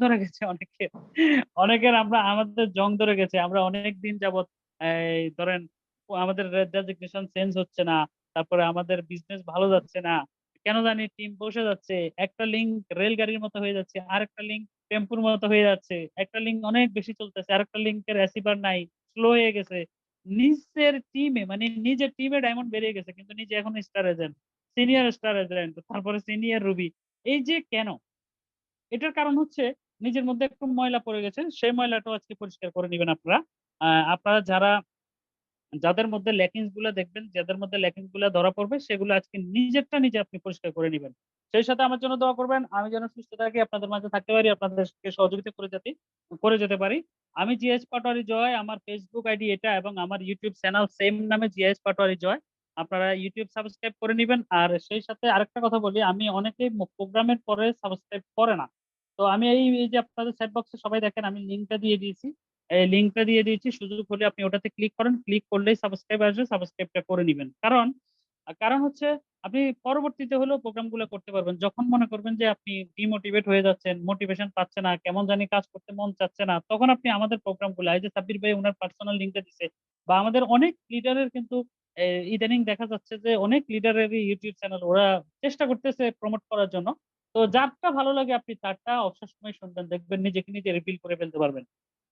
ধরে গেছে অনেকের। অনেকের আমরা আমাদের জং ধরে গেছে। আমরা অনেক দিন যাবৎ এই ধরেন আমাদের রেজিগনেশন চেঞ্জ হচ্ছে না। তারপরে আমাদের বিজনেস ভালো যাচ্ছে না। কেন জানি টিম বসে যাচ্ছে। একটা লিঙ্ক রেলগাড়ির মতো হয়ে যাচ্ছে, আরেকটা লিঙ্ক টেম্পুর মতো হয়ে যাচ্ছে। একটা লিঙ্ক অনেক বেশি চলতেছে, আরেকটা লিঙ্কের রিসিভার নাই, স্লো হয়ে গেছে। নিজের টিমে মানে নিজের টিমে ডায়মন্ড বেরিয়ে গেছে কিন্তু নিজে এখন star agent, senior star agent, তারপরে সিনিয়র রুবি। এই যে কেন? এটার কারণ হচ্ছে নিজের মধ্যে একটু ময়লা পড়ে গেছে। সেই ময়লাটাও আজকে পরিষ্কার করে নিবেন আপনারা। আপনারা যাদের মধ্যে ল্যাকিংস গুলা দেখবেন, যাদের মধ্যে ল্যাকিংস গুলা ধরা পড়বে সেগুলো আজকে নিজেরটা নিজে আপনি পরিষ্কার করে নিবেন। সেই সাথে আমার জন্য দোয়া করবেন, আমি যেন সুস্থ থাকি, আপনাদের মাঝে থাকতে পারি, আপনাদেরকে সহযোগিতা করে যেতে পারি। আমি জিএস পাটোয়ারি জয়, আমার ফেসবুক আইডি এটা, এবং আমার ইউটিউব চ্যানেল সেম নামে জিএস পাটোয়ারি জয়। আপনারা ইউটিউব সাবস্ক্রাইব করে নিবেন। আর সেই সাথে আরেকটা কথা বলি, আমি অনেকেই প্রোগ্রামের পরে সাবস্ক্রাইব করে না। তো আমি এই যে আপনাদের চ্যাট বক্সে সবাই দেখেন, আমি লিঙ্কটা দিয়ে দিয়েছি। এই লিঙ্কটা দিয়ে দিয়েছি, সুযোগ হলে আপনি ওটাতে ক্লিক করেন, ক্লিক করলেই সাবস্ক্রাইব আসবে, সাবস্ক্রাইবটা করে নিবেন। কারণ কারণ হচ্ছে আপনি পরবর্তীতে হলেও প্রোগ্রাম গুলো করতে পারবেন। যখন মনে করবেন যে আপনি ডিমোটিভেট হয়ে যাচ্ছেন, মোটিভেশন পাচ্ছে না, কেমন জানি কাজ করতে মন চাচ্ছে না, তখন আপনি আমাদের প্রোগ্রাম গুলো, এই যে সাব্বির ভাই ওনার পার্সোনাল লিঙ্কটা দিছে, বা আমাদের অনেক লিডারের কিন্তু ইদানিং দেখা যাচ্ছে যে অনেক লিডারেরই ইউটিউব চ্যানেল ওরা চেষ্টা করতেছে প্রমোট করার জন্য। তো যারটা ভালো লাগে আপনি তারটা অবসর সময় শুনবেন, দেখবেন নিজেকে নিজে রিফিল করে ফেলতে পারবেন।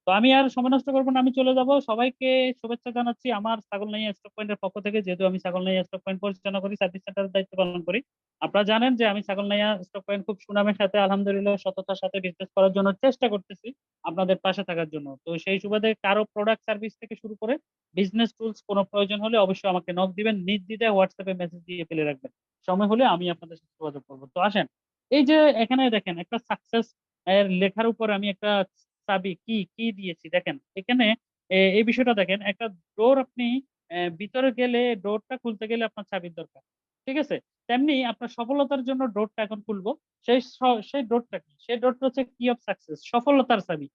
তো আমি আর সময় নষ্ট করবো না, আমি চলে যাব। সবাইকে শুভেচ্ছা জানাচ্ছি আমার ছাগলনাইয়া স্টক পয়েন্টের পক্ষ থেকে, যেহেতু আমি ছাগলনাইয়া স্টক পয়েন্ট পরিচালনা করি, সার্ভিস সেন্টারের দায়িত্ব পালন করি। আপনারা জানেন যে আমি ছাগলনাইয়া স্টক পয়েন্ট খুব সুনামের সাথে আলহামদুলিল্লাহ সততার সাথে বিজনেস করার জন্য চেষ্টা করতেছি, আপনাদের পাশে থাকার জন্য। তো সেই সুবাদে কারো প্রোডাক্ট সার্ভিস থেকে শুরু করে বিজনেস টুলস কোনো প্রয়োজন হলে অবশ্যই আমাকে নক দিবেন, নির্দ্বিধায় হোয়াটসঅ্যাপে মেসেজ দিয়ে ফেলে রাখবেন। সময় হলে আমি আপনাদের সাথে যোগাযোগ করবো। তো আসেন, এই যে এখানে দেখেন একটা সাকসেস এর লেখার উপর আমি একটা চাবি কি কি দিয়েছি দেখেন এখানে। এই বিষয়টা দেখেন, একটা ডোর আপনি ভিতরে গেলে ডোরটা খুলতে গেলে আপনার চাবির দরকার, ঠিক আছে? তেমনি আপনার সফলতার জন্য ডোরটা এখন খুলবো। সেই ডোরটা কি? সেই ডোরটা হচ্ছে কি অফ সাকসেস, সফলতার চাবি।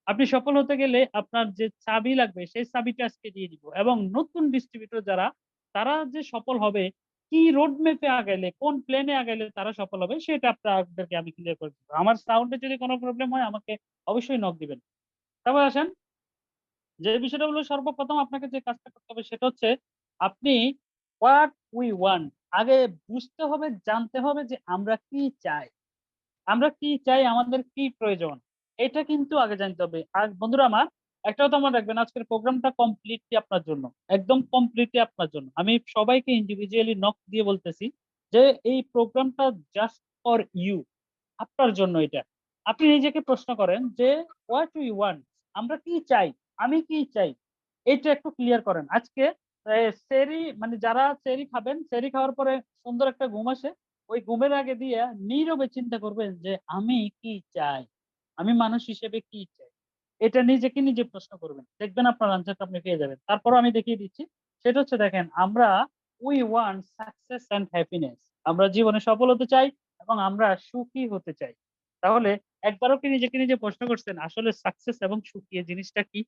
আপনি সফল হতে গেলে আপনার যে চাবি লাগবে সেই চাবিটা আজকে দিয়ে দিব। এবং নতুন ডিস্ট্রিবিউটর যারা, তারা যে সফল হবে, কি রোড ম্যাপে আগাইলে, কোন প্লেনে আগাইলে তারা সফল হবে, সেটা আপনাদেরকে আমি ক্লিয়ার করে দিব। আমার সাউন্ডে যদি কোনো প্রবলেম হয় আমাকে অবশ্যই নক দিবেন। তারপর আসেন, যে বিষয়টা হলো সর্বপ্রথম আপনাকে যে কাজটা করতে হবে সেটা হচ্ছে আপনি হোয়াট উই ওয়ান্ট আগে বুঝতে হবে, জানতে হবে যে আমরা কি চাই। আমরা কি চাই, আমাদের কি প্রয়োজন, এটা কিন্তু আগে জানতে হবে। আর বন্ধুরা আমার, একটা কথা মনে রাখবেন, আজকের প্রোগ্রামটা কমপ্লিটলি আপনার জন্য, একদম কমপ্লিটলি আপনার জন্য। আমি সবাইকে ইন্ডিভিজুয়ালি নক দিয়ে বলতেছি যে এই প্রোগ্রামটা জাস্ট ফর ইউ, আপনার জন্য এটা। আপনি নিজেকে প্রশ্ন করেন যে হোয়াট উই ওয়ান্ট, আমরা কি চাই, আমি কি চাই, এটা একটু ক্লিয়ার করেন। আজকে সেরি মানে যারা সেরি খাবেন, সেরি খাওয়ার পরে সুন্দর একটা ঘুম আসে, ওই ঘুমের আগে দিয়ে নীরবে চিন্তা করবেন যে আমি কি চাই, আমি মানুষ হিসেবে কি চাই। এটা নিজেকে নিজে প্রশ্ন করবেন, দেখবেন আপনার আনসারটা আপনি পেয়ে যাবেন। তারপর আমি দেখিয়ে দিচ্ছি। সেটা হচ্ছে দেখেন, আমরা we want success and happiness, আমরা জীবনে সফল হতে চাই এবং আমরা সুখী হতে চাই। তাহলে একবারও কি নিজেকে নিজে প্রশ্ন করছেন আসলে সাকসেস এবং সুখী এই জিনিসটা কি?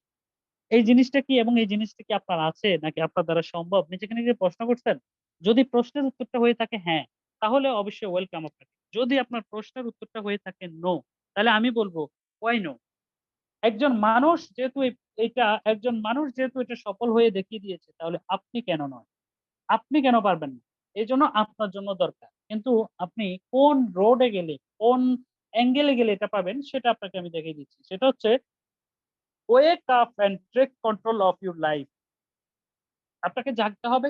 এই জিনিসটা কি এবং এই জিনিসটা কি আপনার আছে নাকি আপনার দ্বারা সম্ভব, নিজেকে নিজে প্রশ্ন করছেন? যদি প্রশ্নের উত্তরটা হয়ে থাকে হ্যাঁ, তাহলে অবশ্যই ওয়েলকাম আপনাকে। যদি আপনার প্রশ্নের উত্তরটা হয়ে থাকে নো, তাহলে আমি বলবো ওয়াই নো। একজন মানুষ যেহেতু একজন মানুষ যেহেতু এটা সফল হয়ে দেখিয়ে দিয়েছে, তাহলে আপনি কেন নয়? আপনি কেন পারবেন না? এই জন্য আপনার জন্য দরকার। কিন্তু আপনি কোন রোডে গেলে, কোন অ্যাঙ্গেলে গেলে এটা পাবেন, সেটা আপনাকে আমি দেখিয়ে দিচ্ছি। সেটা হচ্ছে wake up and take control of your life. আপনাকে জাগতে হবে,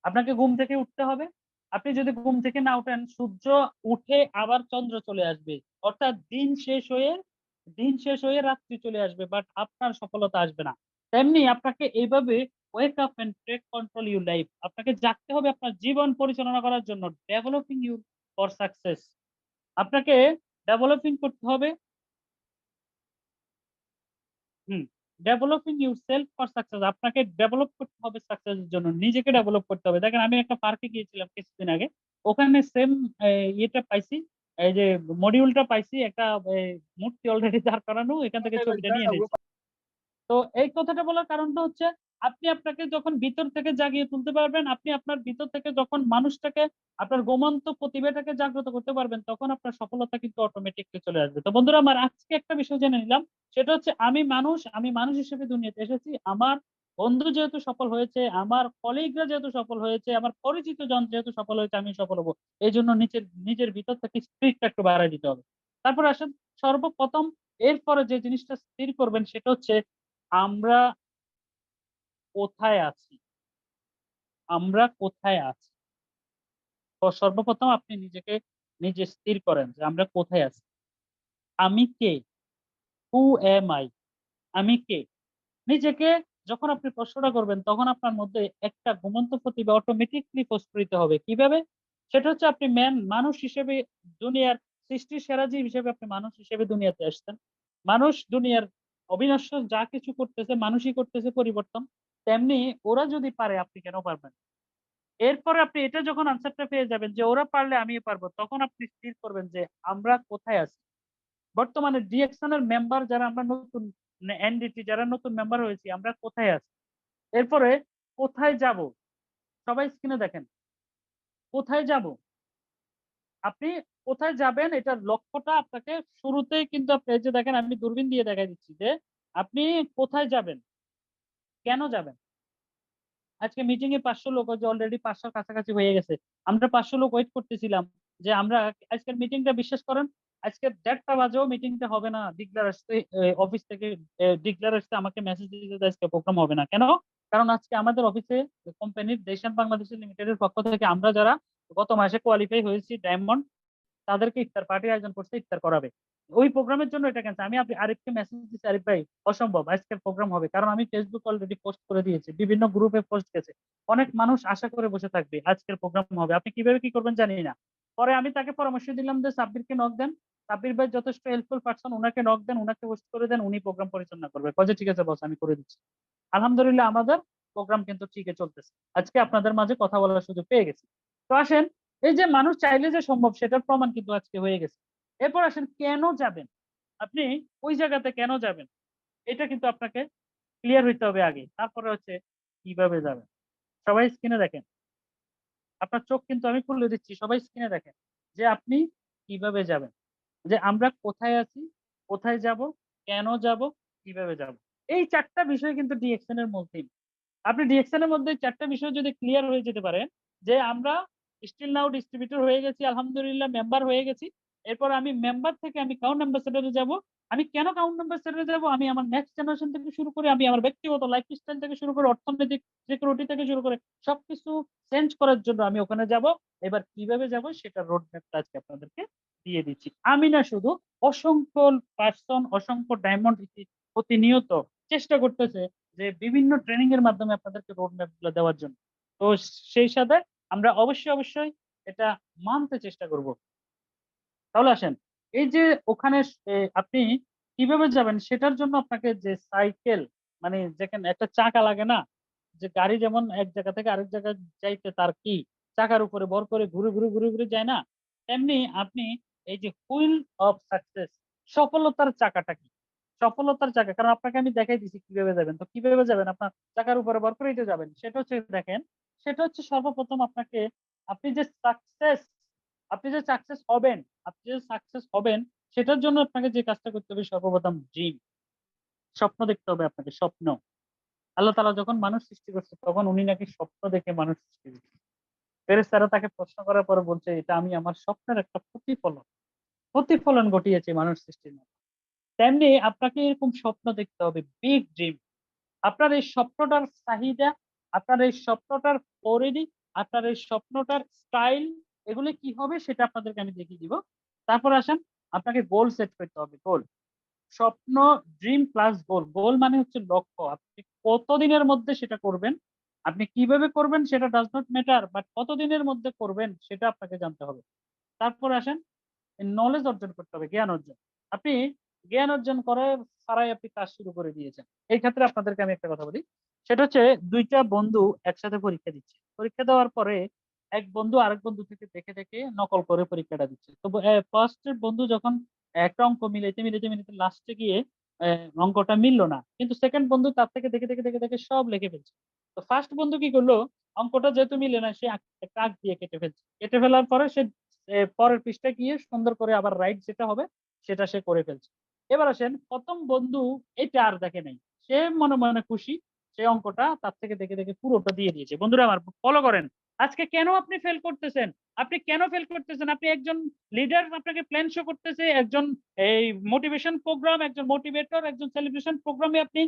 আপনাকে ঘুম থেকে উঠতে হবে। আপনি যদি ঘুম থেকে না উঠেন, সূর্য উঠে আবার চন্দ্র চলে আসবে। অর্থাৎ দিন শেষ হয়ে রাত্রি চলে আসবে। বাট আপনার সফলতা আসবে না। তেমনি আপনাকে এইভাবে wake up and take control your life. আপনাকে জাগতে হবে আপনার জীবন পরিচালনা করার জন্য। Developing you for success. আপনাকে ডেভেলপিং করতে হবে। Hmm, developing yourself for success. আপনাকে ডেভেলপ করতে হবে সাকসেসের জন্য, নিজেকে ডেভেলপ করতে হবে। দেখেন, আমি একটা পার্কে গিয়েছিলাম কিছুদিন আগে, ওখানে সেম ইয়েটা পাইছি, এই যে মডিউলটা পাইছি, একটা মূর্তি অলরেডি দাঁড় করানো, এখান থেকে ছবিটা নিয়ে নিয়েছি। তো এই কথাটা বলার কারণটা হচ্ছে আপনি আপনাকে যখন ভিতর থেকে জাগিয়ে তুলতে পারবেন, আপনি আপনার ভিতর থেকে যখন মানুষটাকে আপনার ঘুমন্ত প্রতিভাটাকে জাগ্রত করতে পারবেন, তখন আপনার সফলতা কিন্তু অটোমেটিকলি চলে আসবে। তো বন্ধুরা আমার আজকে একটা বিষয় জেনে নিলাম, সেটা হচ্ছে আমি মানুষ হিসেবে দুনিয়াতে এসেছি। আমার বন্ধু যেহেতু সফল হয়েছে, আমার কলিগরা যেহেতু সফল হয়েছে, আমার পরিচিত জন যেহেতু সফল হয়েছে, আমি সফল হবো। এই জন্য নিজের নিজের ভিতর থেকে স্পিরিটটা একটু বাড়ায় দিতে হবে। তারপর আসেন সর্বপ্রথম এরপরে যে জিনিসটা স্থির করবেন সেটা হচ্ছে আমরা কোথায় আছি? আমরা কোথায় আছি? তো সর্বপ্রথম আপনি নিজে স্থির করেন যে আমরা কোথায় আছি? আমি কে? Who am I? আমি কে? নিজেকে যখন আপনি প্রশ্নটা করবেন তখন আপনার মধ্যে একটা ঘুমন্ত প্রতিভা অটোমেটিকলি প্রস্ফুটিত হবে। কিভাবে? সেটা হচ্ছে আপনি মানুষ হিসেবে দুনিয়ার সৃষ্টির সেরা জীব হিসেবে আপনি মানুষ হিসেবে দুনিয়াতে আসছেন। মানুষ দুনিয়ার অবিনশ্বর যা কিছু করতেছে মানুষই করতেছে পরিবর্তন। তেমনি ওরা যদি পারে আপনি কেন পারবেন? এরপরে আপনি এটা যখন আনসারটা পেয়ে যাবেন যে ওরা পারলে আমিও পারবো, তখন আপনি স্থির করবেন যে আমরা কোথায় আছি? বর্তমানে ডিএকশন এর মেম্বার যারা আমরা নতুন এনডিটি যারা নতুন মেম্বার হয়েছি আমরা কোথায় আছি? এরপরে কোথায় যাব? সবাই স্ক্রিনে দেখেন। কোথায় যাব? আপনি কোথায় যাবেন এটার লক্ষ্যটা আপনাকে শুরুতেই কিন্তু আপনি এই যে দেখেন আমি দূরবীন দিয়ে দেখাই দিচ্ছি যে আপনি কোথায় যাবেন? কেন যাবেন? আজকে মিটিং এ ৫০০ লোক যে অলরেডি ৫০০ কাছাকাছি হয়ে গেছে। আমরা ৫০০ লোক ওয়েট করতেছিলাম যে আমরা আজকের মিটিংটা বিশ্বাস করেন আজকে ১:৩০ বাজেও মিটিংটা হবে না। ডিক্লার আসছে অফিস থেকে ডিক্লার আসছে আমাকে মেসেজ দিয়েছে যে আজকে প্রোগ্রাম হবে না। কেন? কারণ আজকে আমাদের অফিসে কোম্পানির দেশান বাংলাদেশ লিমিটেড এর পক্ষ থেকে আমরা যারা গত মাসে কোয়ালিফাই হয়েছি ডায়মন্ড তাদেরকে ইফতার পার্টির আয়োজন করছে, ইফতার করাবে। ওই প্রোগ্রামের জন্য এটা ক্যান্সেল। আমি আরিফকে মেসেজ দিচ্ছি, আরিফ ভাই অসম্ভব আজকের প্রোগ্রাম হবে। কারণ আমি ফেসবুক অলরেডি পোস্ট করে দিয়েছি। বিভিন্ন গ্রুপে পোস্ট গেছে। অনেক মানুষ আশা করে বসে থাকবে আজকের প্রোগ্রাম হবে। আপনি কিভাবে কি করবেন জানি না। পরে আমি তাকে পরামর্শ দিলাম যে সাব্বিরকে নক দেন। সাব্বির ভাই যথেষ্ট হেল্পফুল পারসন, উনাকে নক দেন, উনাকে হোস্ট করে দেন, উনি প্রোগ্রাম পরিচালনা করবে। কয়ে যে ঠিক আছে বস আমি করে দিচ্ছি। আলহামদুলিল্লাহ আমাদের প্রোগ্রাম কিন্তু ঠিকই চলতেছে। আজকে আপনাদের মাঝে কথা বলার সুযোগ পেয়ে গেছি। তো আসেন এই যে মানুষ চাইলে যে সম্ভব সেটার প্রমাণ কিন্তু আজকে হয়ে গেছে। এরপর আসেন কেন যাবেন? আপনি ওই জায়গাতে কেন যাবেন? এটা কিন্তু আপনাকে ক্লিয়ার হইতে হবে আগে। তারপরে হচ্ছে কিভাবে যাবেন। সবাই স্ক্রিনে দেখেন। আপনার চোখ কিন্তু আমি খুলে দিচ্ছি। সবাই স্ক্রিনে দেখেন যে আপনি কিভাবে যাবেন। যে আমরা কোথায় আছি, কোথায় যাব, কেন যাব, কিভাবে যাব। এই ৪ টা বিষয় কিন্তু ডিএকশন এর মূল থিম। আপনি ডিএকশন এর মধ্যে ৪ টা বিষয় যদি ক্লিয়ার হয়ে যেতে পারে যে আমরা স্টিল নাও ডিস্ট্রিবিউটর হয়ে গেছি, আলহামদুলিল্লাহ মেম্বার হয়ে গেছি। এরপর আমি মেম্বার থেকে আমি কাউন্ট অ্যাম্বাসেডর এ যাব। আমি কেন কাউন্ট অ্যাম্বাসেডর এ যাব? আমি আমার নেক্সট জেনারেশন থেকে শুরু করে আমি আমার ব্যক্তিগত লাইফস্টাইল থেকে শুরু করে অর্থনৈতিক সিকিউরিটি থেকে শুরু করে সবকিছু চেঞ্জ করার জন্য আমি ওখানে যাব। এবার কিভাবে যাব সেটার রোড ম্যাপটা আজকে আপনাদেরকে দিয়ে দিচ্ছি। আমি না শুধু অসংখ্য পারসন, অসংখ্য ডায়মন্ড প্রতিনিয়ত চেষ্টা করতেছে যে বিভিন্ন ট্রেনিং এর মাধ্যমে আপনাদেরকে রোড ম্যাপ গুলো দেওয়ার জন্য। তো সেই সাথে আমরা অবশ্যই এটা মানতে চেষ্টা করব। তাহলে আসেন এই যে ওখানে আপনি কিভাবে যাবেন সেটার জন্য আপনাকে যে সাইকেল মানে যেখানে একটা চাকা লাগে না? যে গাড়ি যেমন এক জায়গা থেকে আরেক জায়গায় যাইতে তার কি চাকার উপরে ভর করে ঘুরে যায় না? তেমনি আপনি এই যে হুইল অফ সাকসেস সফলতার চাকাটা কি? সফলতার চাকা কারণ আপনাকে আমি দেখাই দিছি কিভাবে যাবেন। তো কিভাবে যাবেন? আপনার চাকার উপরে ভর করেই তো যাবেন। সেটা হচ্ছে দেখেন, সেটা হচ্ছে সর্বপ্রথম আপনাকে আপনি যে সাকসেস আপনি যে সাকসেস হবেন, আপনি যে সাকসেস হবেন সেটার জন্য আপনাকে যে কাজটা করতে হবে সর্বপ্রথম ড্রিম। স্বপ্ন দেখতে হবে আপনাকে স্বপ্ন। আল্লাহ তাআলা যখন মানুষ সৃষ্টি করছে তখন উনি নাকি স্বপ্ন দেখে মানুষ সৃষ্টি করছে। ফেরেশতারা তাকে প্রশ্ন করার পরে বলছে, "এটা আমি আমার স্বপ্নের একটা প্রতিফলন ঘটিয়েছি মানুষ সৃষ্টির মাধ্যমে।" তেমনি আপনাকে এরকম স্বপ্ন দেখতে হবে, বিগ ড্রিম। আপনার এই স্বপ্নটার চাহিদা, আপনার এই স্বপ্নটার পরিধি, আপনার এই স্বপ্নটার স্টাইল এগুলো কি হবে সেটা আপনাদেরকে আমি দেখিয়ে দিব। তারপর আসেন আপনাকে গোল সেট করতে হবে, গোল। স্বপ্ন, ড্রিম প্লাস গোল। গোল মানে হচ্ছে লক্ষ্য। আপনি কতদিনের মধ্যে সেটা করবেন, আপনি কিভাবে করবেন সেটা ডাজ নট ম্যাটার বাট কতদিনের মধ্যে করবেন সেটা আপনাকে জানতে হবে। তারপর আসেন নলেজ অর্জন করতে হবে, জ্ঞান অর্জন। আপনি জ্ঞান অর্জন করার ছাড়াই আপনি কাজ শুরু করে দিয়েছেন। এই ক্ষেত্রে আপনাদেরকে আমি একটা কথা বলি। সেটা হচ্ছে ২ টা বন্ধু একসাথে পরীক্ষা দিচ্ছে। পরীক্ষা দেওয়ার পরে এক বন্ধু আরেক বন্ধু থেকে দেখে নকল করে পরীক্ষাটা দিচ্ছে। তো ফার্স্ট এর বন্ধু যখন একটা অঙ্ক মিলাইতে লাস্টে গিয়ে অঙ্কটা মিললো না, কিন্তু সেকেন্ড বন্ধু তার থেকে দেখে দেখে দেখে দেখে সব লিখে ফেলছে। তো ফার্স্ট বন্ধু কি করলো, অঙ্কটা যেহেতু মিলে না, সে একটা আঁক দিয়ে কেটে ফেলছে। কেটে ফেলার পরে সে পরের পৃষ্ঠায় গিয়ে সুন্দর করে আবার রাইট যেটা হবে সেটা সে করে ফেলছে। এবার আসেন, প্রথম বন্ধু এটা আর দেখে নাই, সে মনে মনে খুশি, সে অঙ্কটা তার থেকে দেখে দেখে পুরোটা দিয়ে দিয়েছে। বন্ধুরা আমার ফলো করেন, আজকে কেন আপনি ফেল করতেছেন? আপনি কেন ফেল করতেছেন? আপনি একজন লিডার, আপনাকে প্ল্যান শো করতেছে, একজন এই মোটিভেশন প্রোগ্রাম, একজন মোটিভেটর, একজন সেলিব্রেশন প্রোগ্রামে আপনি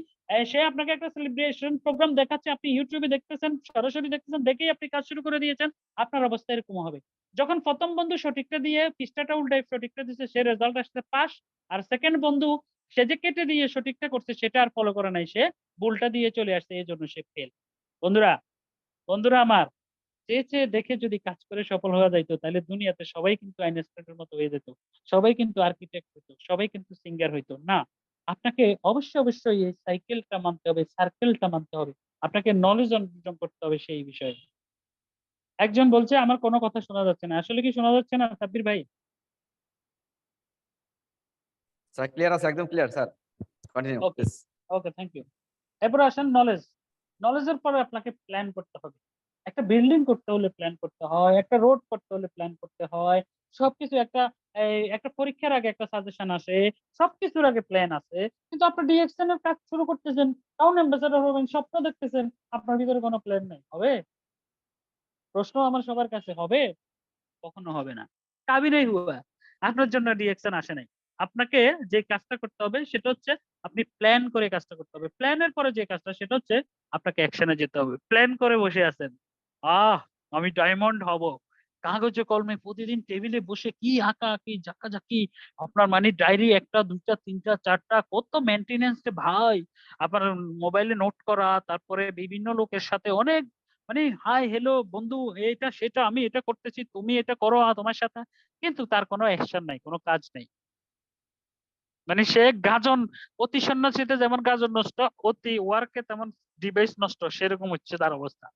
সে আপনাকে একটা সেলিব্রেশন প্রোগ্রাম দেখাচ্ছে, আপনি ইউটিউবে দেখতেছেন, সরাসরি দেখতেছেন, দেখেই আপনি কাজ শুরু করে দিয়েছেন। আপনার অবস্থা এরকম হবে। যখন প্রথম বন্ধু সঠিকটা দিয়ে পৃষ্ঠাটা উল্টায় সঠিকটা দিচ্ছে, সে রেজাল্ট আসছে পাস। আর সেকেন্ড বন্ধু সে যে কেটে দিয়ে সঠিকটা করছে সেটা আর ফলো করে নাই, সে ভুলটা দিয়ে চলে আসছে, এই জন্য সে ফেল। বন্ধুরা, বন্ধুরা আমার, চেয়ে চেয়ে দেখে যদি কাজ করে সফল হওয়া যাইতো, তাহলে দুনিয়াতে সবাই কিন্তু আইনস্টাইনের মতো হয়ে যেত, সবাই কিন্তু আর্কিটেক্ট হইতো, সবাই কিন্তু সিঙ্গার হইতো না। আপনাকে অবশ্যই অবশ্যই এই সাইকেলটা মানতে হবে, সার্কেলটা মানতে হবে, আপনাকে নলেজ অর্জন করতে হবে সেই বিষয়ে। একজন বলছে আমার কোনো কথা শোনা যাচ্ছে না, আসলে কি শোনা যাচ্ছে না সাব্বির ভাই? স্যার ক্লিয়ার আছে, একদম clear sir, continue okay, please. Okay, thank you. এরপর আসেন নলেজ। নলেজের পরে আপনাকে প্ল্যান করতে হবে। একটা বিল্ডিং করতে হলে প্ল্যান করতে হয়, একটা রোড করতে হলে প্ল্যান করতে হয়, সবকিছু একটা একটা পরীক্ষার আগে একটা সাজেশন আসে, সবকিছুর আগে প্ল্যান আছে। কিন্তু আপনি ডিএকশন এর কাজ শুরু করতেছেন, টাউন অ্যাম্বাসেডর হবেন, স্বপ্ন দেখতেছেন, আপনার ভিতরে কোনো প্ল্যান নাই, হবে? প্রশ্ন আমার সবার কাছে, হবে? কখনো হবে না। কাবি নাই হুয়া, আপনার জন্য ডিএকশন আসে নাই। আপনাকে যে কাজটা করতে হবে সেটা হচ্ছে আপনি প্ল্যান করে কাজটা করতে হবে। প্ল্যানের পরে যে কাজটা সেটা হচ্ছে আপনাকে অ্যাকশনে যেতে হবে। প্ল্যান করে বসে আছেন, আহ আমি ডায়মন্ড হব, কাগজে কলমে প্রতিদিন টেবিলে বসে কি আঁকা আঁকি ঝাঁকাঝাঁকি, আপনার মানে ডায়েরি একটা দুইটা তিনটা চারটা, কত মেনটেনেন্স রে ভাই। আপনার মোবাইলে নোট করা, তারপরে বিভিন্ন লোকের সাথে অনেক মানে হাই হ্যালো বন্ধু, এটা সেটা, আমি এটা করতেছি, তুমি এটা করো তোমার সাথে, কিন্তু তার কোনো অ্যাকশন নাই, কোনো কাজ নাই। মানে সে গাজন, অতি সন্ন্যাসীতে যেমন গাজন নষ্ট, অতি ওয়ার্কে তেমন ডিভাইস নষ্ট, সেরকম হচ্ছে তার অবস্থা।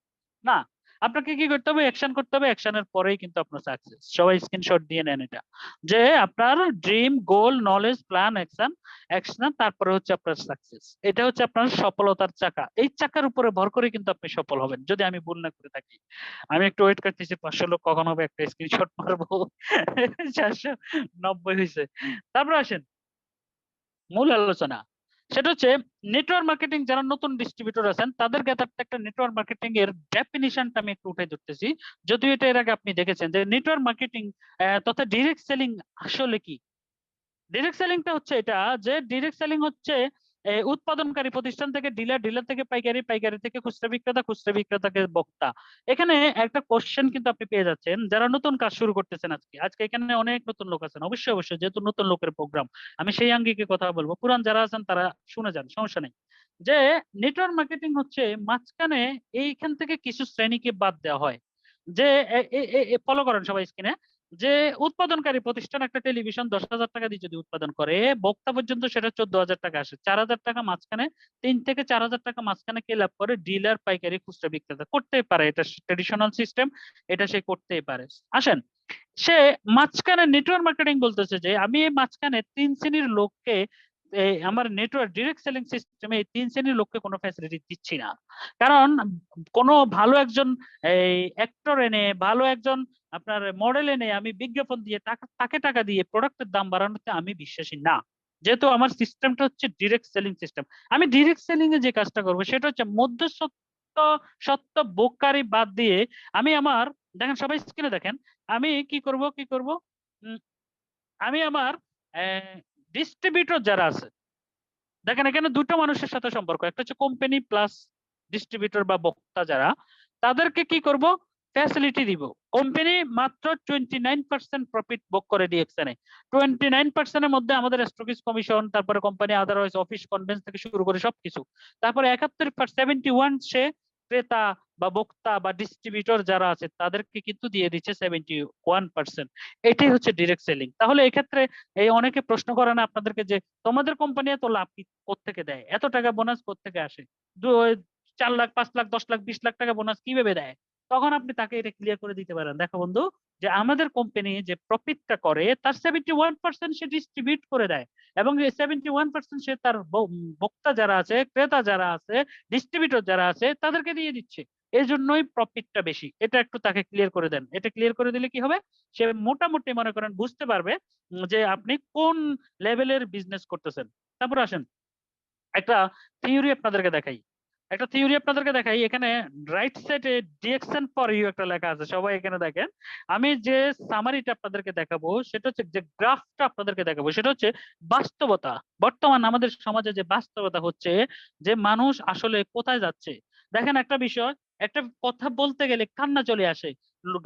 না, আপনাকে কি করতে হবে? অ্যাকশন করতে হবে, অ্যাকশনের পরেই কিন্তু আপনার সাকসেস। সবাই স্ক্রিনশট দিয়ে নেন এটা, যে আপনার ড্রিম, গোল, নলেজ, প্ল্যান, অ্যাকশন, অ্যাকশন, তারপরে হচ্ছে আপনার সাকসেস। এটা হচ্ছে আপনার সফলতার চাকা। এই চাকার উপরে ভর করে কিন্তু আপনি সফল হবেন, যদি আমি ভুল না করে থাকি। আমি একটু ওয়েট করতেছি, 500 লোক কখন হবে, একটা স্ক্রিনশট মারবো। 490 হয়েছে। তারপর আসেন মূল আলোচনা, সেটা হচ্ছে নেটওয়ার্ক মার্কেটিং। যারা নতুন ডিস্ট্রিবিউটর আছেন তাদের ক্ষেত্রে একটা নেটওয়ার্ক মার্কেটিং এর ডেফিনিশনটা আমি একটু উঠাই ধরতেছি। যদিও এটা এর আগে আপনি দেখেছেন যে নেটওয়ার্ক মার্কেটিং তথা ডিরেক্ট সেলিং আসলে কি। ডিরেক্ট সেলিংটা হচ্ছে এটা, যে ডিরেক্ট সেলিং হচ্ছে উৎপাদনকারী প্রতিষ্ঠান থেকে ডিলার, ডিলার থেকে পাইকারি, পাইকারি থেকে খুচরা বিক্রেতা, খুচরা বিক্রেতাকে বক্তা। এখানে একটা কোশ্চেন কিন্তু আপনি পেয়ে যাচ্ছেন যারা নতুন কাজ শুরু করতেছেন। আজকে আজকে এখানে অনেক নতুন লোক আছেন, অবশ্যই অবশ্যই, যেহেতু নতুন লোকের প্রোগ্রাম, আমি সেই আঙ্গিকে কথা বলবো। পুরান যারা আছেন তারা শুনে যান, সমস্যা নেই। যে নেটওয়ার্ক মার্কেটিং হচ্ছে মাঝখানে এইখান থেকে কিছু শ্রেণীকে বাদ দেওয়া হয়। যে ফলো করেন সবাই স্ক্রিনে, যে উৎপাদনকারী প্রতিষ্ঠান একটা টেলিভিশন 10,000 টাকা দিয়ে যদি উৎপাদন করে, বক্তা পর্যন্ত সেটা 14,000 টাকা আসে, 4,000 টাকা মাঝখানে, 3 থেকে 4,000 টাকা মাঝখানে কে লাভ করে? ডিলার, পাইকারি, খুচরা বিক্রেতা। করতেই পারে, এটা ট্রেডিশনাল সিস্টেম, এটা সে করতেই পারে। আসেন, সে মাঝখানে নেটওয়ার্ক মার্কেটিং বলতেছে যে আমি এই মাঝখানে 3 শ্রেণীর লোককে আমার নেটওয়ার্ক ডিরেক্ট সেলিং সিস্টেমে এই 3 শ্রেণীর লোককে কোনো ফ্যাসিলিটি দিচ্ছি না। কারণ কোনো ভালো একজন এই অ্যাক্টর এনে, ভালো একজন আপনার মডেল এনে আমি বিজ্ঞাপন দিয়ে তাকে টাকা দিয়ে প্রোডাক্টের দাম বাড়ানোতে আমি বিশ্বাসী না। যেহেতু আমার সিস্টেমটা হচ্ছে ডিরেক্ট সেলিং সিস্টেম, আমি ডিরেক্ট সেলিং এ যে কাজটা করবো সেটা হচ্ছে মধ্যস্বত্ব, সত্য বোকারি বাদ দিয়ে আমি আমার, দেখেন সবাই স্ক্রিনে দেখেন, আমি কি করব, উম, আমি আমার ডিস্ট্রিবিউটর যারা আছে, দেখেন এখানে দুটো মানুষের সাথে সম্পর্ক, একটা হচ্ছে কোম্পানি প্লাস ডিস্ট্রিবিউটর বা বক্তা যারা, তাদেরকে কি করব? ফ্যাসিলিটি দিব। কোম্পানি মাত্র 29% প্রফিট বুক করে ডিএক্সএন এ। 29%-এর মধ্যে আমাদের স্টকিস কমিশন, তারপরে কোম্পানি আদারওয়াইজ অফিস কনভেন্স থেকে শুরু করে সবকিছু, তারপরে 71 সে ক্রেতা বা বক্তা বা ডিস্ট্রিবিউটর যারা আছে তাদেরকে কিন্তু দিয়ে দিচ্ছে 71%। এটাই হচ্ছে ডিরেক্ট সেলিং। তাহলে এক্ষেত্রে এই অনেকে প্রশ্ন করে না আপনাদেরকে যে তোমাদের কোম্পানি এত লাভ কি কোত্থেকে দেয়, এত টাকা বোনাস কোত্থেকে আসে, 4 লাখ 5 লাখ 10 লাখ 20 লাখ টাকা বোনাস কিভাবে দেয়? তখন আপনি তাকে এটা ক্লিয়ার করে দিতে পারেন, দেখো বন্ধু, যে আমাদের কোম্পানি যে প্রফিটটা করে তার 71% সে ডিস্ট্রিবিউট করে দেয়, এবং এই 71% সে তার ভোক্তা যারা আছে, ক্রেতা যারা আছে, ডিস্ট্রিবিউটর যারা আছে তাদেরকে দিয়ে দিচ্ছে। এই জন্যই প্রফিটটা বেশি। এটা একটু তাকে ক্লিয়ার করে দেন। এটা ক্লিয়ার করে দিলে কি হবে, সে মোটামুটি মনে করেন বুঝতে পারবে যে আপনি কোন লেভেলের বিজনেস করতেছেন। তারপর আসেন একটা থিওরি আপনাদেরকে দেখাই। এখানে রাইট সাইডে ডিএকশন ফর ইউ একটা লেখা আছে, সবাই এখানে দেখেন। আমি যে সামারিটা আপনাদেরকে দেখাবো সেটা হচ্ছে, যে গ্রাফটা আপনাদেরকে দেখাবো সেটা হচ্ছে বাস্তবতা। বর্তমান আমাদের সমাজে যে বাস্তবতা হচ্ছে, যে মানুষ আসলে কোথায় যাচ্ছে। দেখেন একটা বিষয়, একটা কথা বলতে গেলে কান্না চলে আসে,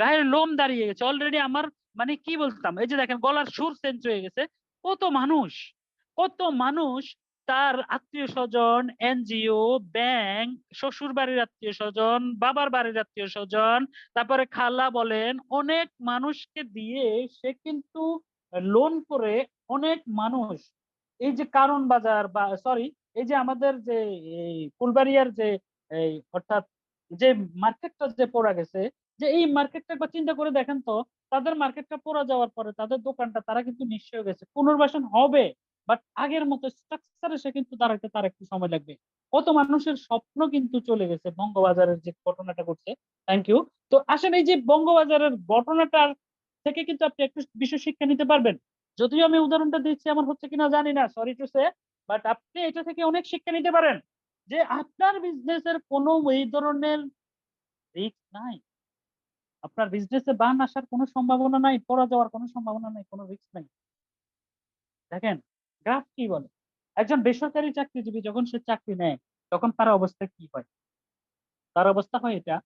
গায়ের লোম দাঁড়িয়ে গেছে অলরেডি আমার। মানে কি বলতাম, এই যে দেখেন গলার সুর চেঞ্জ হয়ে গেছে। কত মানুষ, কত মানুষ তার আত্মীয় স্বজন, এনজিও, ব্যাংক, শ্বশুর বাড়ির আত্মীয় স্বজন, বাবার বাড়ির আত্মীয় স্বজন, তারপরে খালা বলেন, অনেক মানুষকে দিয়ে সে কিন্তু লোন করে অনেক মানুষ, এই যে কারণ বাজার বা সরি, এই যে আমাদের যে এই ফুলবাড়িয়ার যে এই অর্থাৎ যে মার্কেটটা যে পড়া গেছে, যে এই মার্কেটটা একবার চিন্তা করে দেখেন তো, তাদের মার্কেটটা পড়া যাওয়ার পরে তাদের দোকানটা তারা কিন্তু নিঃস্ব হয়ে গেছে, পুনর্বাসন হবে, বাট আগের মতো স্ট্রাকচার এসে কিন্তু দাঁড়াতে তার একটু সময় লাগবে। কত মানুষের স্বপ্ন কিন্তু চলে গেছে বঙ্গবাজারের যে ঘটনাটা ঘটছে। Thank you. তো আসেন, এই যে বঙ্গবাজারের ঘটনাটার থেকে কিন্তু আপনি একটু বিষয় শিক্ষা নিতে পারবেন। যদিও আমি উদাহরণটা দিচ্ছি আমার হচ্ছে কিনা জানি না, সরি টু সে, বাট আপনি এটা থেকে অনেক শিক্ষা নিতে পারেন, যে আপনার বিজনেসের কোনো এই ধরনের রিস্ক নাই। আপনার বিজনেসে বান আসার কোনো সম্ভাবনা নাই, পড়া যাওয়ার কোনো সম্ভাবনা নাই, কোনো রিস্ক নাই। দেখেন গ্রাফ কি বলে, একজন বেসরকারি চাকরিজীবী যখন সে চাকরি নেয় তখন তার অবস্থা কি হয়। তার অবস্থা হয় এটা,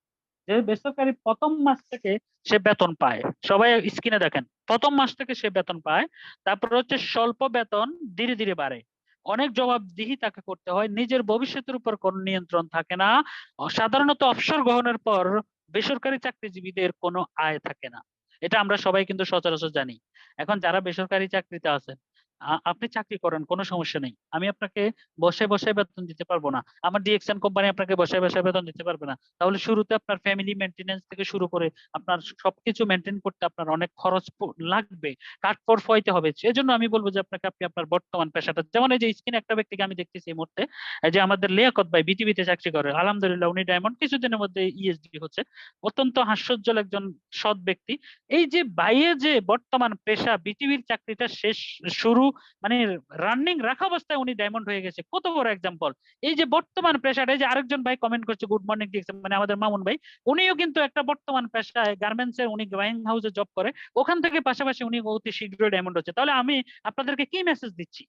যে বেসরকারি প্রথম মাস থেকে সে বেতন পায়। সবাই স্ক্রিনে দেখেন, প্রথম মাস থেকে সে বেতন পায়। তারপর হচ্ছে স্বল্প বেতন ধীরে ধীরে বাড়ে। অনেক জবাবদিহি তাকে করতে হয়, নিজের ভবিষ্যতের উপর কোনো নিয়ন্ত্রণ থাকে না। সাধারণত অবসর গ্রহণের পর বেসরকারি চাকরিজীবীদের কোনো আয় থাকে না। এটা আমরা সবাই কিন্তু সচরাচর জানি। এখন যারা বেসরকারি চাকরিতে আছেন, আপনি চাকরি করেন, কোনো সমস্যা নেই, আমি আপনাকে বসে বসে বেতন দিতে পারবো না, আমার ডিএক্সএন কোম্পানি আপনাকে বসে বসে বেতন দিতে পারবে না। তাহলে শুরুতে আপনার ফ্যামিলি মেনটেনেন্স থেকে শুরু করে আপনার সবকিছু মেনটেন করতে আপনার অনেক খরচ লাগবে, কাঠখড় ফয়তে হবে। সেজন্য আমি বলবো যে আপনাকে, আপনি আপনার বর্তমান পেশাটা, যেমন এই যে স্ক্রিনে একটা ব্যক্তিকে আমি দেখতেছি এই মুহূর্তে, এই যে আমাদের লিয়াকত ভাই বিটিভিতে চাকরি করে, আলহামদুলিল্লাহ উনি ডায়মন্ড, কিছুদিনের মধ্যে ইএসডি হচ্ছে। অত্যন্ত হাস্যোজ্জ্বল একজন সৎ ব্যক্তি। এই যে বাইরে যে বর্তমান পেশা বিটিভির চাকরিটা শেষ, শুরু, মানে রানিং রাখা অবস্থায় উনি ডায়মন্ড হয়ে গেছে, কত বড় এক্সাম্পল। এই যে বর্তমান পেশাটা, এই যে আরেকজন ভাই কমেন্ট করছে, গুড মর্নিং দিয়েছে, মানে আমাদের মামুন ভাই, উনিও কিন্তু একটা বর্তমান পেশায় গার্মেন্টস এর, উনি ওয়ারিং হাউসে জব করে, ওখান থেকে পাশাপাশি উনি অতি শীঘ্রই ডায়মন্ড হচ্ছে। তাহলে আমি আপনাদেরকে কি মেসেজ দিচ্ছি,